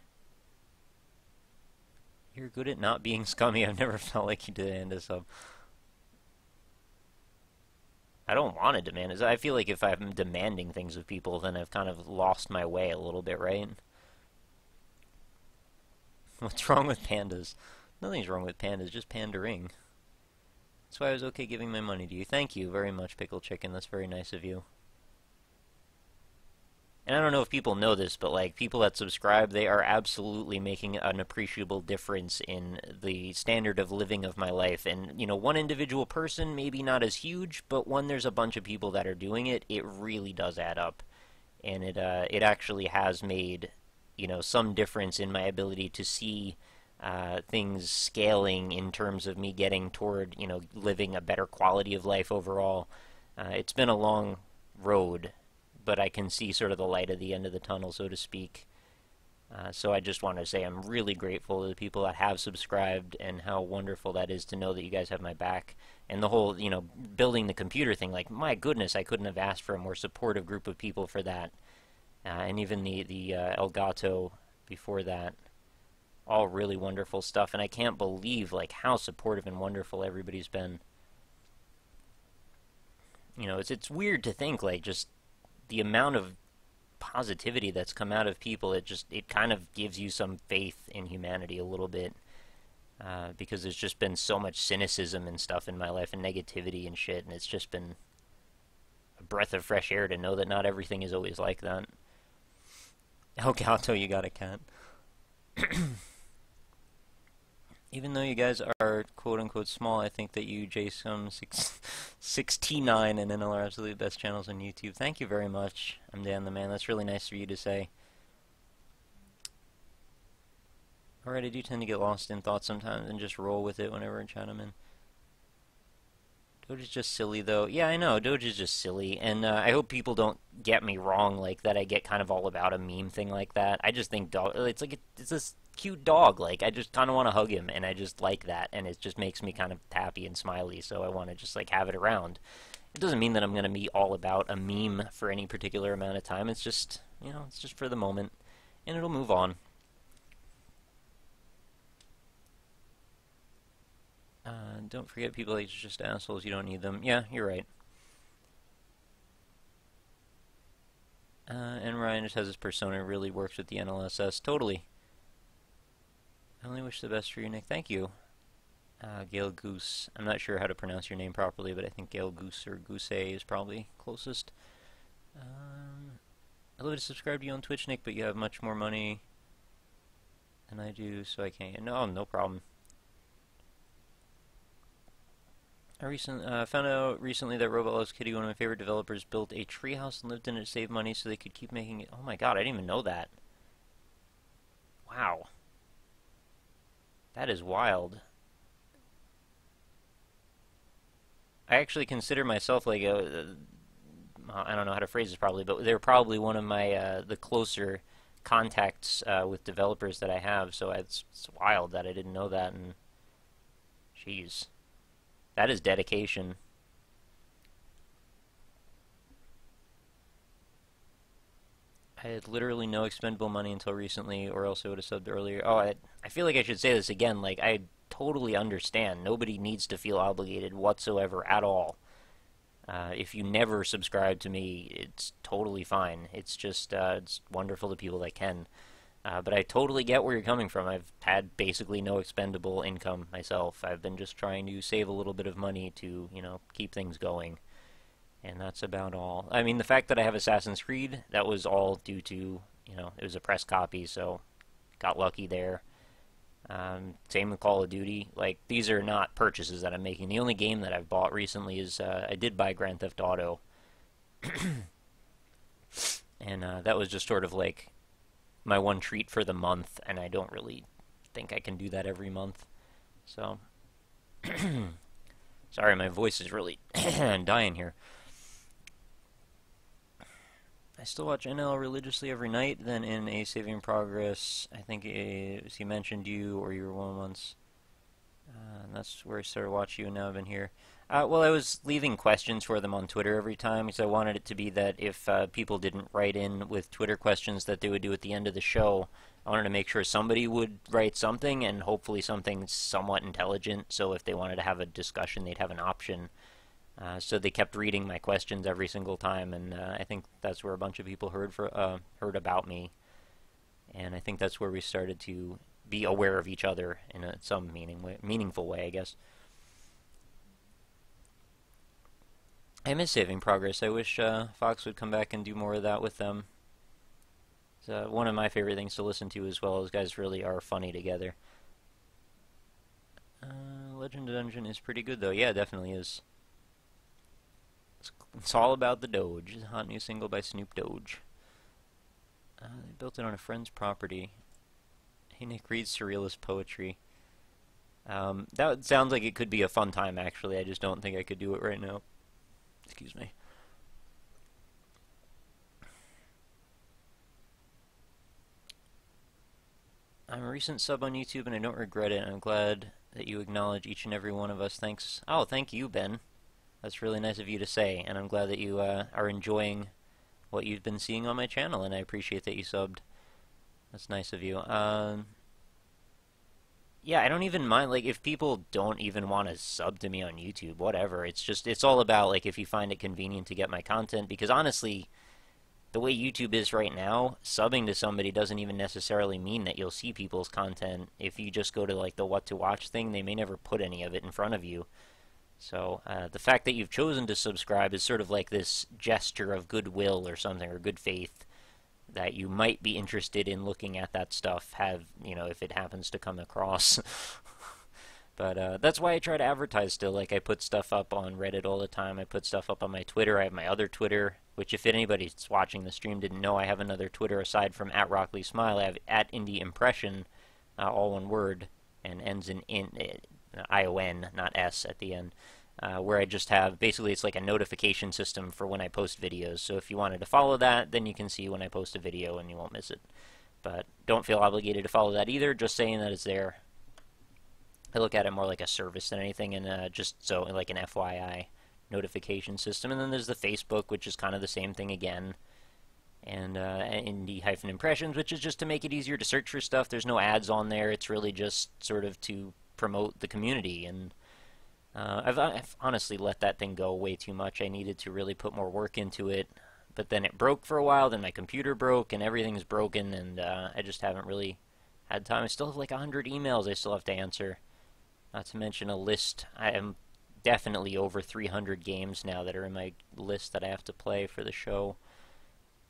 You're good at not being scummy. I've never felt like you did a sub. I don't want to demand it. I feel like if I'm demanding things of people, then I've kind of lost my way a little bit, right? What's wrong with pandas? Nothing's wrong with pandas, just pandering. That's why I was okay giving my money to you. Thank you very much, Pickle Chicken. That's very nice of you. And I don't know if people know this, but like people that subscribe, they are absolutely making an appreciable difference in the standard of living of my life. And, you know, one individual person, maybe not as huge, but when there's a bunch of people that are doing it, it really does add up. And it actually has made, you know, some difference in my ability to see things scaling in terms of me getting toward, you know, living a better quality of life overall. It's been a long road, but I can see sort of the light at the end of the tunnel, so to speak. So I just want to say I'm really grateful to the people that have subscribed, and how wonderful that is to know that you guys have my back. And the whole, you know, building the computer thing, like, my goodness, I couldn't have asked for a more supportive group of people for that. And even the Elgato before that. All really wonderful stuff, and I can't believe, like, how supportive and wonderful everybody's been. You know, it's weird to think, like, just the amount of positivity that's come out of people. It kind of gives you some faith in humanity a little bit, because there's just been so much cynicism and stuff in my life, and negativity and shit, and it's just been a breath of fresh air to know that not everything is always like that. Elgato, you got a cat. Even though you guys are quote-unquote small, I think that you, JSum69 and NL are absolutely the best channels on YouTube. Thank you very much. I'm Dan the Man. That's really nice for you to say. Alright, I do tend to get lost in thoughts sometimes and just roll with it whenever I chat them in. Doge is just silly, though. Yeah, I know. Doge is just silly, and I hope people don't get me wrong, like that I get kind of all about a meme thing like that. I just think it's like it's this cute dog. Like, I just kind of want to hug him, and I just like that, and it just makes me kind of happy and smiley, so I want to just, like, have it around. It doesn't mean that I'm going to be all about a meme for any particular amount of time. It's just, you know, it's just for the moment, and it'll move on. Don't forget people like just assholes. You don't need them. Yeah, you're right. And Ryan just has his persona, really works with the NLSS. Totally. I only wish the best for you, Nick. Thank you. Gail Goose. I'm not sure how to pronounce your name properly, but I think Gail Goose or Goose is probably closest. I'd love to subscribe to you on Twitch, Nick, but you have much more money than I do, so I can't. No, no problem. I found out recently that Robot Loves Kitty, one of my favorite developers, built a treehouse and lived in it to save money so they could keep making it. Oh my god, I didn't even know that. Wow. That is wild. I actually consider myself like a, I don't know how to phrase this probably, but they're probably one of my, the closer contacts with developers that I have, so it's wild that I didn't know that, and jeez. That is dedication. I had literally no expendable money until recently, or else I would have subbed earlier. Oh, I feel like I should say this again. Like, I totally understand. Nobody needs to feel obligated whatsoever at all. If you never subscribe to me, it's totally fine. It's just, it's wonderful to people that can. But I totally get where you're coming from. I've had basically no expendable income myself. I've been just trying to save a little bit of money to, you know, keep things going. And that's about all. I mean, the fact that I have Assassin's Creed, that was all due to, you know, it was a press copy, so got lucky there. Same with Call of Duty. Like, these are not purchases that I'm making. The only game that I've bought recently is, I did buy Grand Theft Auto. And that was just sort of like my one treat for the month, and I don't really think I can do that every month. So, sorry, my voice is really dying here. I still watch NL religiously every night, then in a Saving Progress, I think he mentioned you, or you were one once. And that's where I started watching you, and now I've been here. Well, I was leaving questions for them on Twitter every time, because I wanted it to be that if people didn't write in with Twitter questions that they would do at the end of the show, I wanted to make sure somebody would write something, and hopefully something somewhat intelligent, so if they wanted to have a discussion, they'd have an option. So they kept reading my questions every single time, and I think that's where a bunch of people heard about me, and I think that's where we started to be aware of each other in some meaningful way, I guess. I miss Saving Progress. I wish Fox would come back and do more of that with them. It's one of my favorite things to listen to as well. Those guys really are funny together. Legend of Dungeon is pretty good, though. Yeah, it definitely is. It's all about the Doge. It's a hot new single by Snoop Dogg. They built it on a friend's property. Hey, Nick reads surrealist poetry. That sounds like it could be a fun time, actually. I just don't think I could do it right now. Excuse me. I'm a recent sub on YouTube, and I don't regret it. I'm glad that you acknowledge each and every one of us. Thanks. Oh, thank you, Ben. That's really nice of you to say, and I'm glad that you are enjoying what you've been seeing on my channel, and I appreciate that you subbed. That's nice of you. Yeah, I don't even mind, like, if people don't even want to sub to me on YouTube, whatever. It's just, it's all about, like, if you find it convenient to get my content, because honestly, the way YouTube is right now, subbing to somebody doesn't even necessarily mean that you'll see people's content. If you just go to, like, the what to watch thing, they may never put any of it in front of you. So, the fact that you've chosen to subscribe is sort of like this gesture of goodwill or something, or good faith, that you might be interested in looking at that stuff, you know, if it happens to come across. But that's why I try to advertise still. Like, I put stuff up on Reddit all the time. I put stuff up on my Twitter. I have my other Twitter, which if anybody that's watching the stream didn't know, I have another Twitter aside from @RockLeeSmile. I have @IndieImpression, all one word, and ends in ION, not S at the end. Where I just have, basically it's like a notification system for when I post videos, so if you wanted to follow that, then you can see when I post a video and you won't miss it. But don't feel obligated to follow that either, just saying that it's there. I look at it more like a service than anything, and just so like an FYI notification system. And then there's the Facebook, which is kind of the same thing again. And indie-impressions, which is just to make it easier to search for stuff. There's no ads on there. It's really just sort of to promote the community. And I've honestly let that thing go way too much. I needed to really put more work into it. But then it broke for a while, then my computer broke, and everything's broken, and I just haven't really had time. I still have like 100 emails I still have to answer. Not to mention a list. I am definitely over 300 games now that are in my list that I have to play for the show.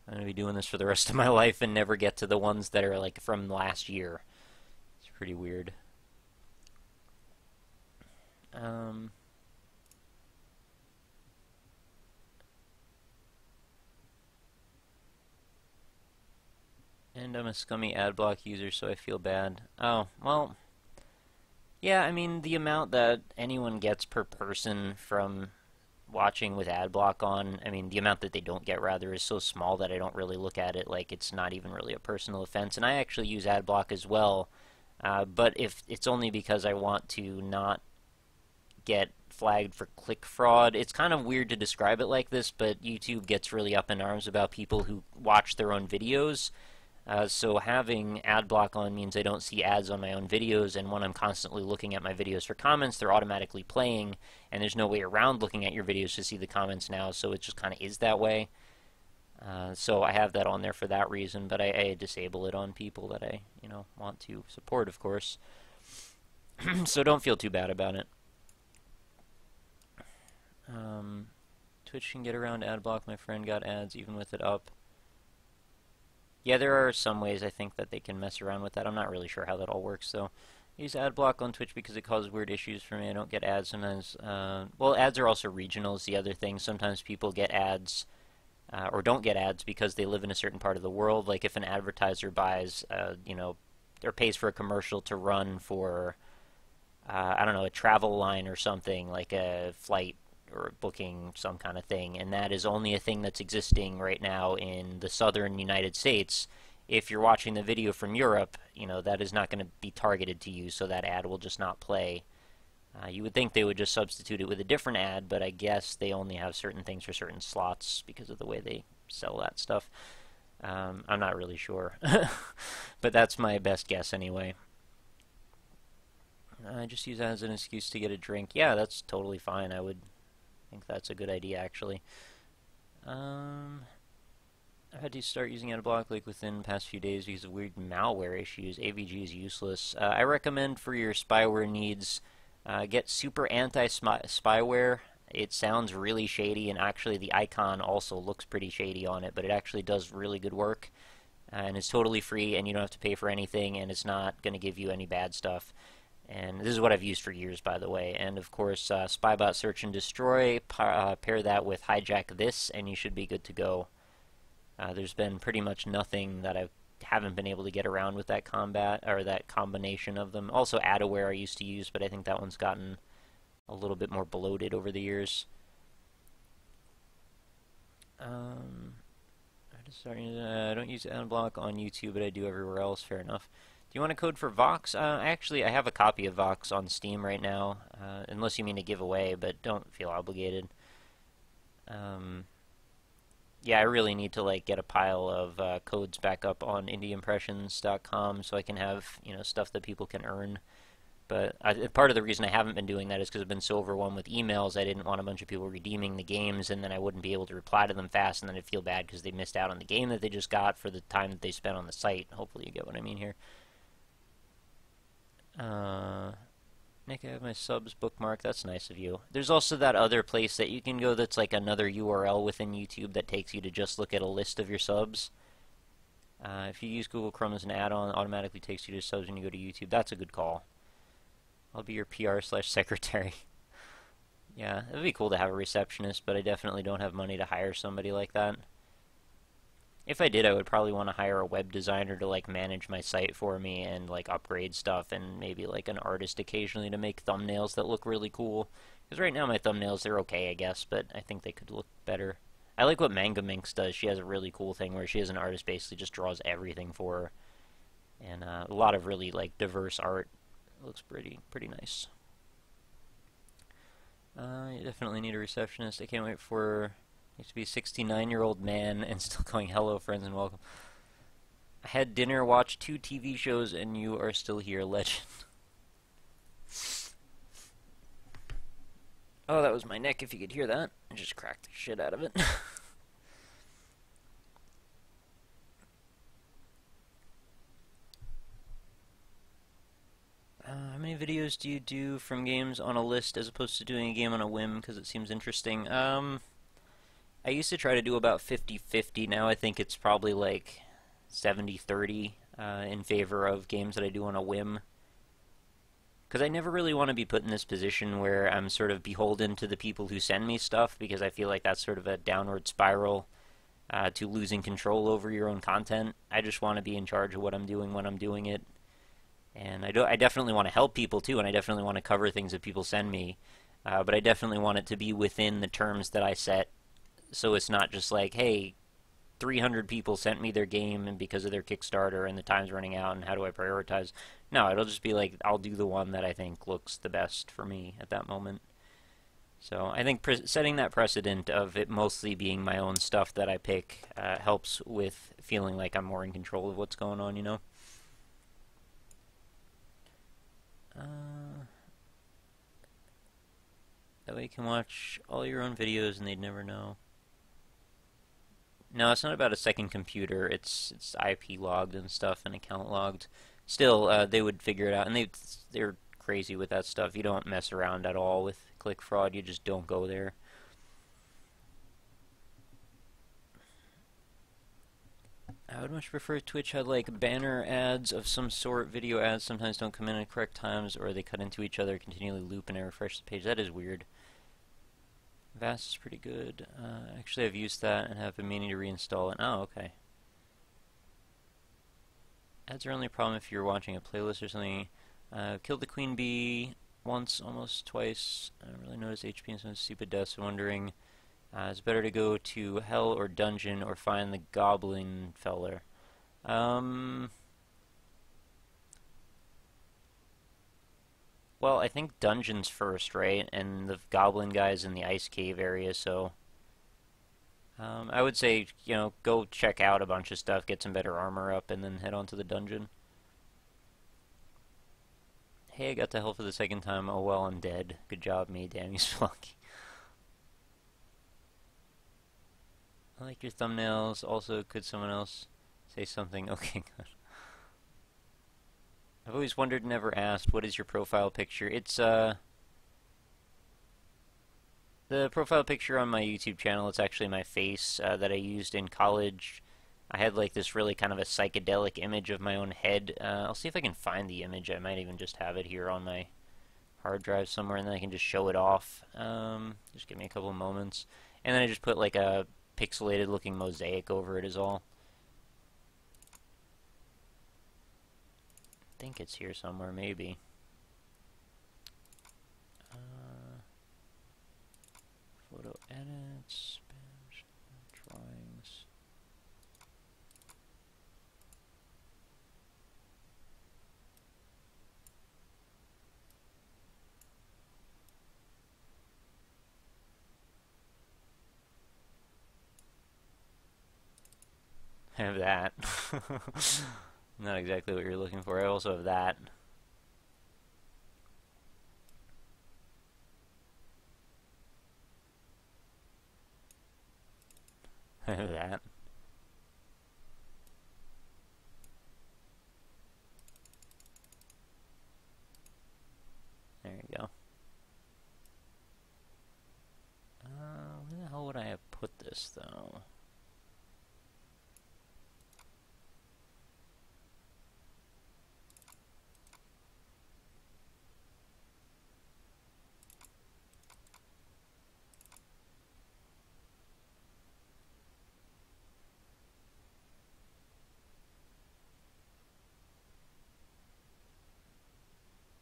I'm going to be doing this for the rest of my life and never get to the ones that are like from last year. It's pretty weird. And I'm a scummy adblock user, so I feel bad. Oh, well, yeah, I mean, the amount that anyone gets per person from watching with adblock on, I mean, the amount that they don't get, rather, is so small that I don't really look at it like it's not even really a personal offense. And I actually use adblock as well, but if it's only because I want to not get flagged for click fraud. It's kind of weird to describe it like this, but YouTube gets really up in arms about people who watch their own videos. So having ad block on means I don't see ads on my own videos, and when I'm constantly looking at my videos for comments, they're automatically playing, and there's no way around looking at your videos to see the comments now, so it just kind of is that way. So I have that on there for that reason, but I disable it on people that I, want to support, of course. So don't feel too bad about it. Twitch can get around ad block. My friend got ads even with it up. Yeah, there are some ways I think that they can mess around with that. I'm not really sure how that all works, though. I use ad block on Twitch because it causes weird issues for me. I don't get ads sometimes. Well, ads are also regional is the other thing. Sometimes people get ads or don't get ads because they live in a certain part of the world. Like if an advertiser buys, or pays for a commercial to run for, I don't know, a travel line or something, like a flight or booking some kind of thing, and that is only a thing that's existing right now in the southern United States. If you're watching the video from Europe, that is not going to be targeted to you, so that ad will just not play. You would think they would just substitute it with a different ad, but I guess they only have certain things for certain slots because of the way they sell that stuff. I'm not really sure, but that's my best guess anyway. I just use that as an excuse to get a drink. Yeah, that's totally fine. I think that's a good idea, actually. I've had to start using AdBlock like within the past few days because of weird malware issues. AVG is useless. I recommend for your spyware needs, get super anti-spyware. It sounds really shady, and actually the icon also looks pretty shady on it, but it actually does really good work. And it's totally free, and you don't have to pay for anything, and it's not going to give you any bad stuff. And this is what I've used for years, by the way. And of course, Spybot Search and Destroy, pair that with Hijack This, and you should be good to go. There's been pretty much nothing that I haven't been able to get around with that that combination of them. Also, Adaware I used to use, but I think that one's gotten a little bit more bloated over the years. I don't use AdBlock on YouTube, but I do everywhere else. Fair enough. Do you want a code for Vox? Actually, I have a copy of Vox on Steam right now, unless you mean to give away, but don't feel obligated. Yeah, I really need to get a pile of codes back up on indieimpressions.com so I can have stuff that people can earn. But part of the reason I haven't been doing that is because I've been so overwhelmed with emails. I didn't want a bunch of people redeeming the games, and then I wouldn't be able to reply to them fast, and then I'd feel bad because they missed out on the game that they just got for the time that they spent on the site. Hopefully you get what I mean here. Nick, I have my subs bookmark. That's nice of you. There's also that other place that you can go that's like another URL within YouTube that takes you to just look at a list of your subs. If you use Google Chrome as an add-on, it automatically takes you to subs when you go to YouTube. That's a good call. I'll be your PR/secretary. Yeah, it would be cool to have a receptionist, but I definitely don't have money to hire somebody like that. If I did, I would probably want to hire a web designer to manage my site for me and upgrade stuff, and maybe an artist occasionally to make thumbnails that look really cool. Because right now my thumbnails, they're okay, I guess, but I think they could look better. I like what Manga Minx does. She has a really cool thing where she has an artist basically just draws everything for her. and a lot of really like diverse art. It looks pretty nice. You definitely need a receptionist. I can't wait for you to be a 69-year-old man and still going hello friends and welcome. I had dinner, watched 2 TV shows, and you are still here, legend. Oh, that was my neck, if you could hear that. I just cracked the shit out of it. How many videos do you do from games on a list as opposed to doing a game on a whim because it seems interesting? I used to try to do about 50-50. Now I think it's probably like 70-30 in favor of games that I do on a whim. Because I never really want to be put in this position where I'm sort of beholden to the people who send me stuff, because I feel like that's sort of a downward spiral to losing control over your own content. I just want to be in charge of what I'm doing when I'm doing it. And I definitely want to help people too, and I definitely want to cover things that people send me. But I definitely want it to be within the terms that I set, so it's not just like, hey, 300 people sent me their game and because of their Kickstarter and the time's running out and how do I prioritize? No, it'll just be like, I'll do the one that I think looks the best for me at that moment. So I think setting that precedent of it mostly being my own stuff that I pick helps with feeling like I'm more in control of what's going on, you know? That way you can watch all your own videos and they'd never know. No, it's not about a second computer. It's IP logged and stuff and account logged. Still, they would figure it out, and they're crazy with that stuff. You don't mess around at all with click fraud. You just don't go there. I would much prefer Twitch had like banner ads of some sort. Video ads sometimes don't come in at correct times, or they cut into each other, continually loop, and I refresh the page. That is weird. Vast is pretty good. Actually, I've used that and have been meaning to reinstall it. Oh, okay. Ads are only a problem if you're watching a playlist or something. Killed the queen bee once, almost twice. I don't really notice HP and some stupid deaths. I'm wondering, it's better to go to hell or dungeon or find the goblin feller. Well, I think dungeon's first, right? And the goblin guy's in the ice cave area, so I would say, you know, go check out a bunch of stuff, get some better armor up, and then head on to the dungeon. Hey, I got to hell for the second time. Oh well, I'm dead. Good job, me. Damn you, Spelunky. I like your thumbnails. Also, could someone else say something? Okay, good. I've always wondered, never asked, what is your profile picture? It's, the profile picture on my YouTube channel, it's actually my face that I used in college. I had like this really kind of a psychedelic image of my own head. I'll see if I can find the image. I might even just have it here on my hard drive somewhere, and then I can just show it off. Just give me a couple of moments. And then I just put like a pixelated looking mosaic over it is all. I think it's here somewhere, maybe. Photo edits, drawings. I have that. Not exactly what you're looking for. I also have that. I have that. There you go. Where the hell would I have put this, though?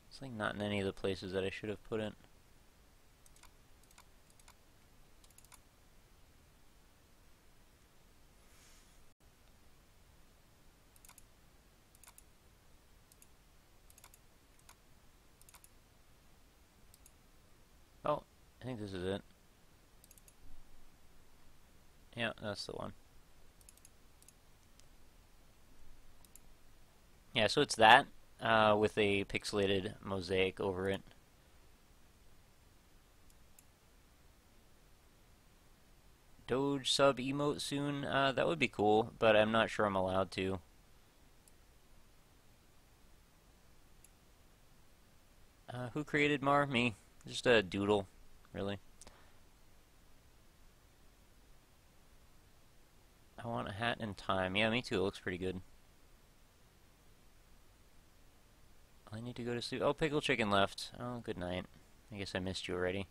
It's like not in any of the places that I should have put it. I think this is it. Yeah, that's the one. Yeah, so it's that with a pixelated mosaic over it. Doge sub emote soon? That would be cool, but I'm not sure I'm allowed to. Who created Mar? Me. Just a doodle, really. I want a hat and time. Yeah, me too. It looks pretty good. I need to go to sleep. Oh, Pickle Chicken left. Oh, good night. I guess I missed you already.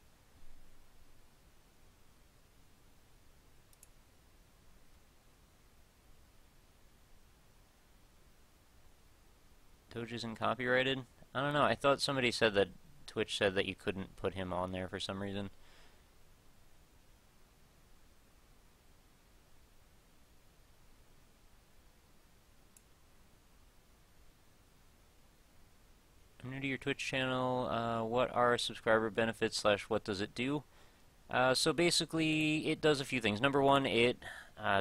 Doge isn't copyrighted? I don't know. I thought somebody said that Twitch said that you couldn't put him on there for some reason. I'm new to your Twitch channel. What are subscriber benefits / what does it do? So basically, it does a few things. Number one, it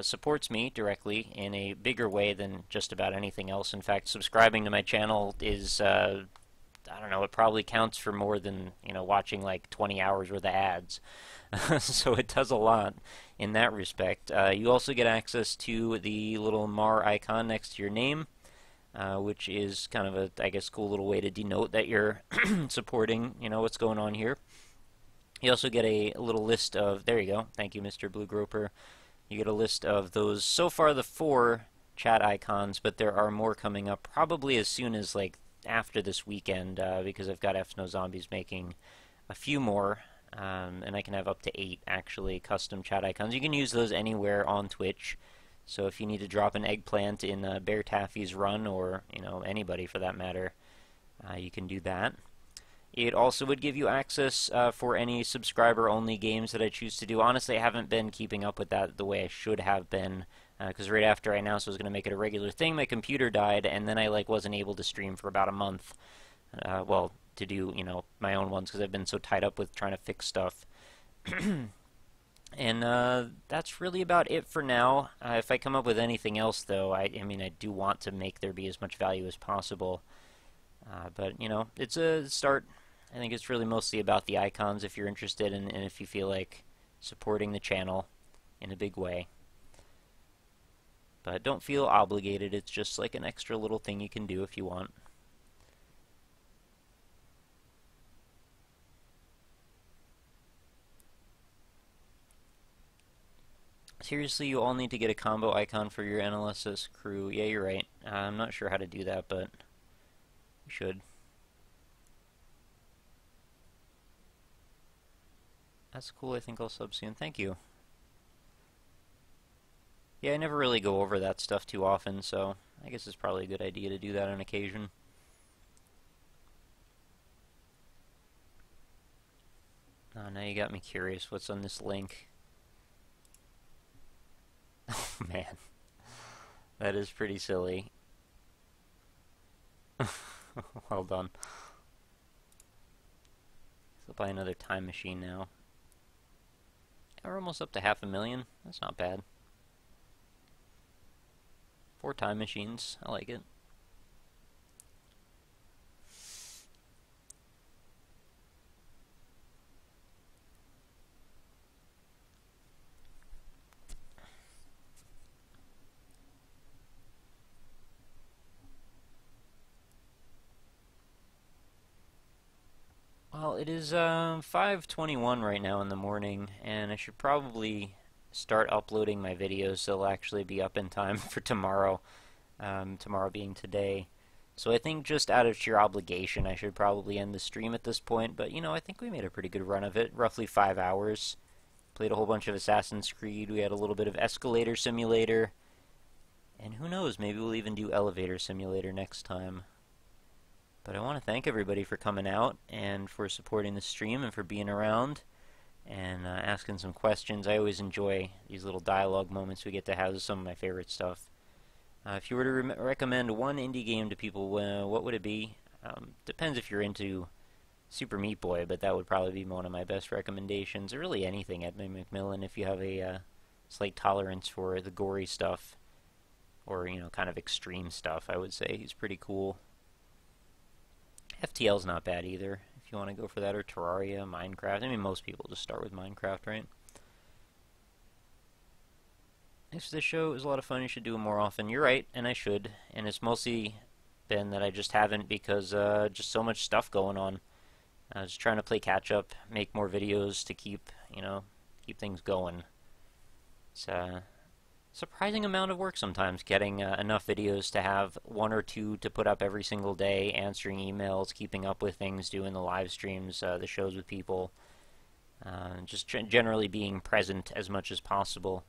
supports me directly in a bigger way than just about anything else. In fact, subscribing to my channel is, I don't know, it probably counts for more than, watching like 20 hours worth of ads. So it does a lot in that respect. You also get access to the little Mar icon next to your name, which is kind of a, I guess, cool little way to denote that you're supporting, what's going on here. You also get a little list of, there you go, thank you Mr. Blue Groper. You get a list of those, so far the 4 chat icons, but there are more coming up probably as soon as like after this weekend, because I've got F No Zombies making a few more, and I can have up to 8 actually custom chat icons. You can use those anywhere on Twitch, so if you need to drop an eggplant in Bear Taffy's run, or anybody for that matter, you can do that. It also would give you access for any subscriber-only games that I choose to do. Honestly, I haven't been keeping up with that the way I should have been, because right after I announced I was going to make it a regular thing, my computer died, and then I wasn't able to stream for about a month. Well, to do my own ones, because I've been so tied up with trying to fix stuff. And that's really about it for now. If I come up with anything else, though, I mean, I do want to make there be as much value as possible. But it's a start. I think it's really mostly about the icons if you're interested, and if you feel like supporting the channel in a big way. But don't feel obligated. It's just like an extra little thing you can do if you want. Seriously, you all need to get a combo icon for your NLSS crew. Yeah, you're right. I'm not sure how to do that, but you should. That's cool. I think I'll sub soon. Thank you. Yeah, I never really go over that stuff too often, so I guess it's probably a good idea to do that on occasion. Oh, now you got me curious. What's on this link? Oh, man. That is pretty silly. Well done. So buy another time machine now. We're almost up to 500,000. That's not bad. 4 time machines. I like it. Well, it is 5:21 right now in the morning, and I should probably start uploading my videos so they'll actually be up in time for tomorrow, tomorrow being today. So I think just out of sheer obligation I should probably end the stream at this point, but I think we made a pretty good run of it, roughly 5 hours. Played a whole bunch of Assassin's Creed, we had a little bit of Escalator Simulator, and who knows, maybe we'll even do Elevator Simulator next time. But I want to thank everybody for coming out and for supporting the stream and for being around and asking some questions. I always enjoy these little dialogue moments we get to have. This is some of my favorite stuff. If you were to recommend one indie game to people, what would it be? Depends if you're into Super Meat Boy, but that would probably be one of my best recommendations. Or really anything Edmund McMillen if you have a slight tolerance for the gory stuff, or kind of extreme stuff. I would say he's pretty cool. FTL's not bad either if you want to go for that, or Terraria, Minecraft. I mean, most people just start with Minecraft, right? Thanks for this show. It was a lot of fun. You should do it more often. You're right, and I should. And it's mostly been that I just haven't because just so much stuff going on. Just trying to play catch up, make more videos to keep things going. It's a surprising amount of work sometimes getting enough videos to have one or two to put up every single day, answering emails, keeping up with things, doing the live streams, the shows with people, just generally being present as much as possible.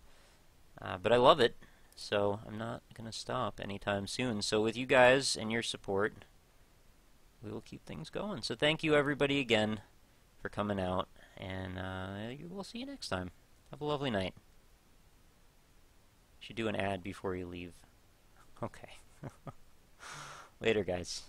But I love it, so I'm not going to stop anytime soon. So with you guys and your support, we will keep things going. So thank you everybody again for coming out, and we'll see you next time. Have a lovely night. Should do an ad before you leave. Okay. Later, guys.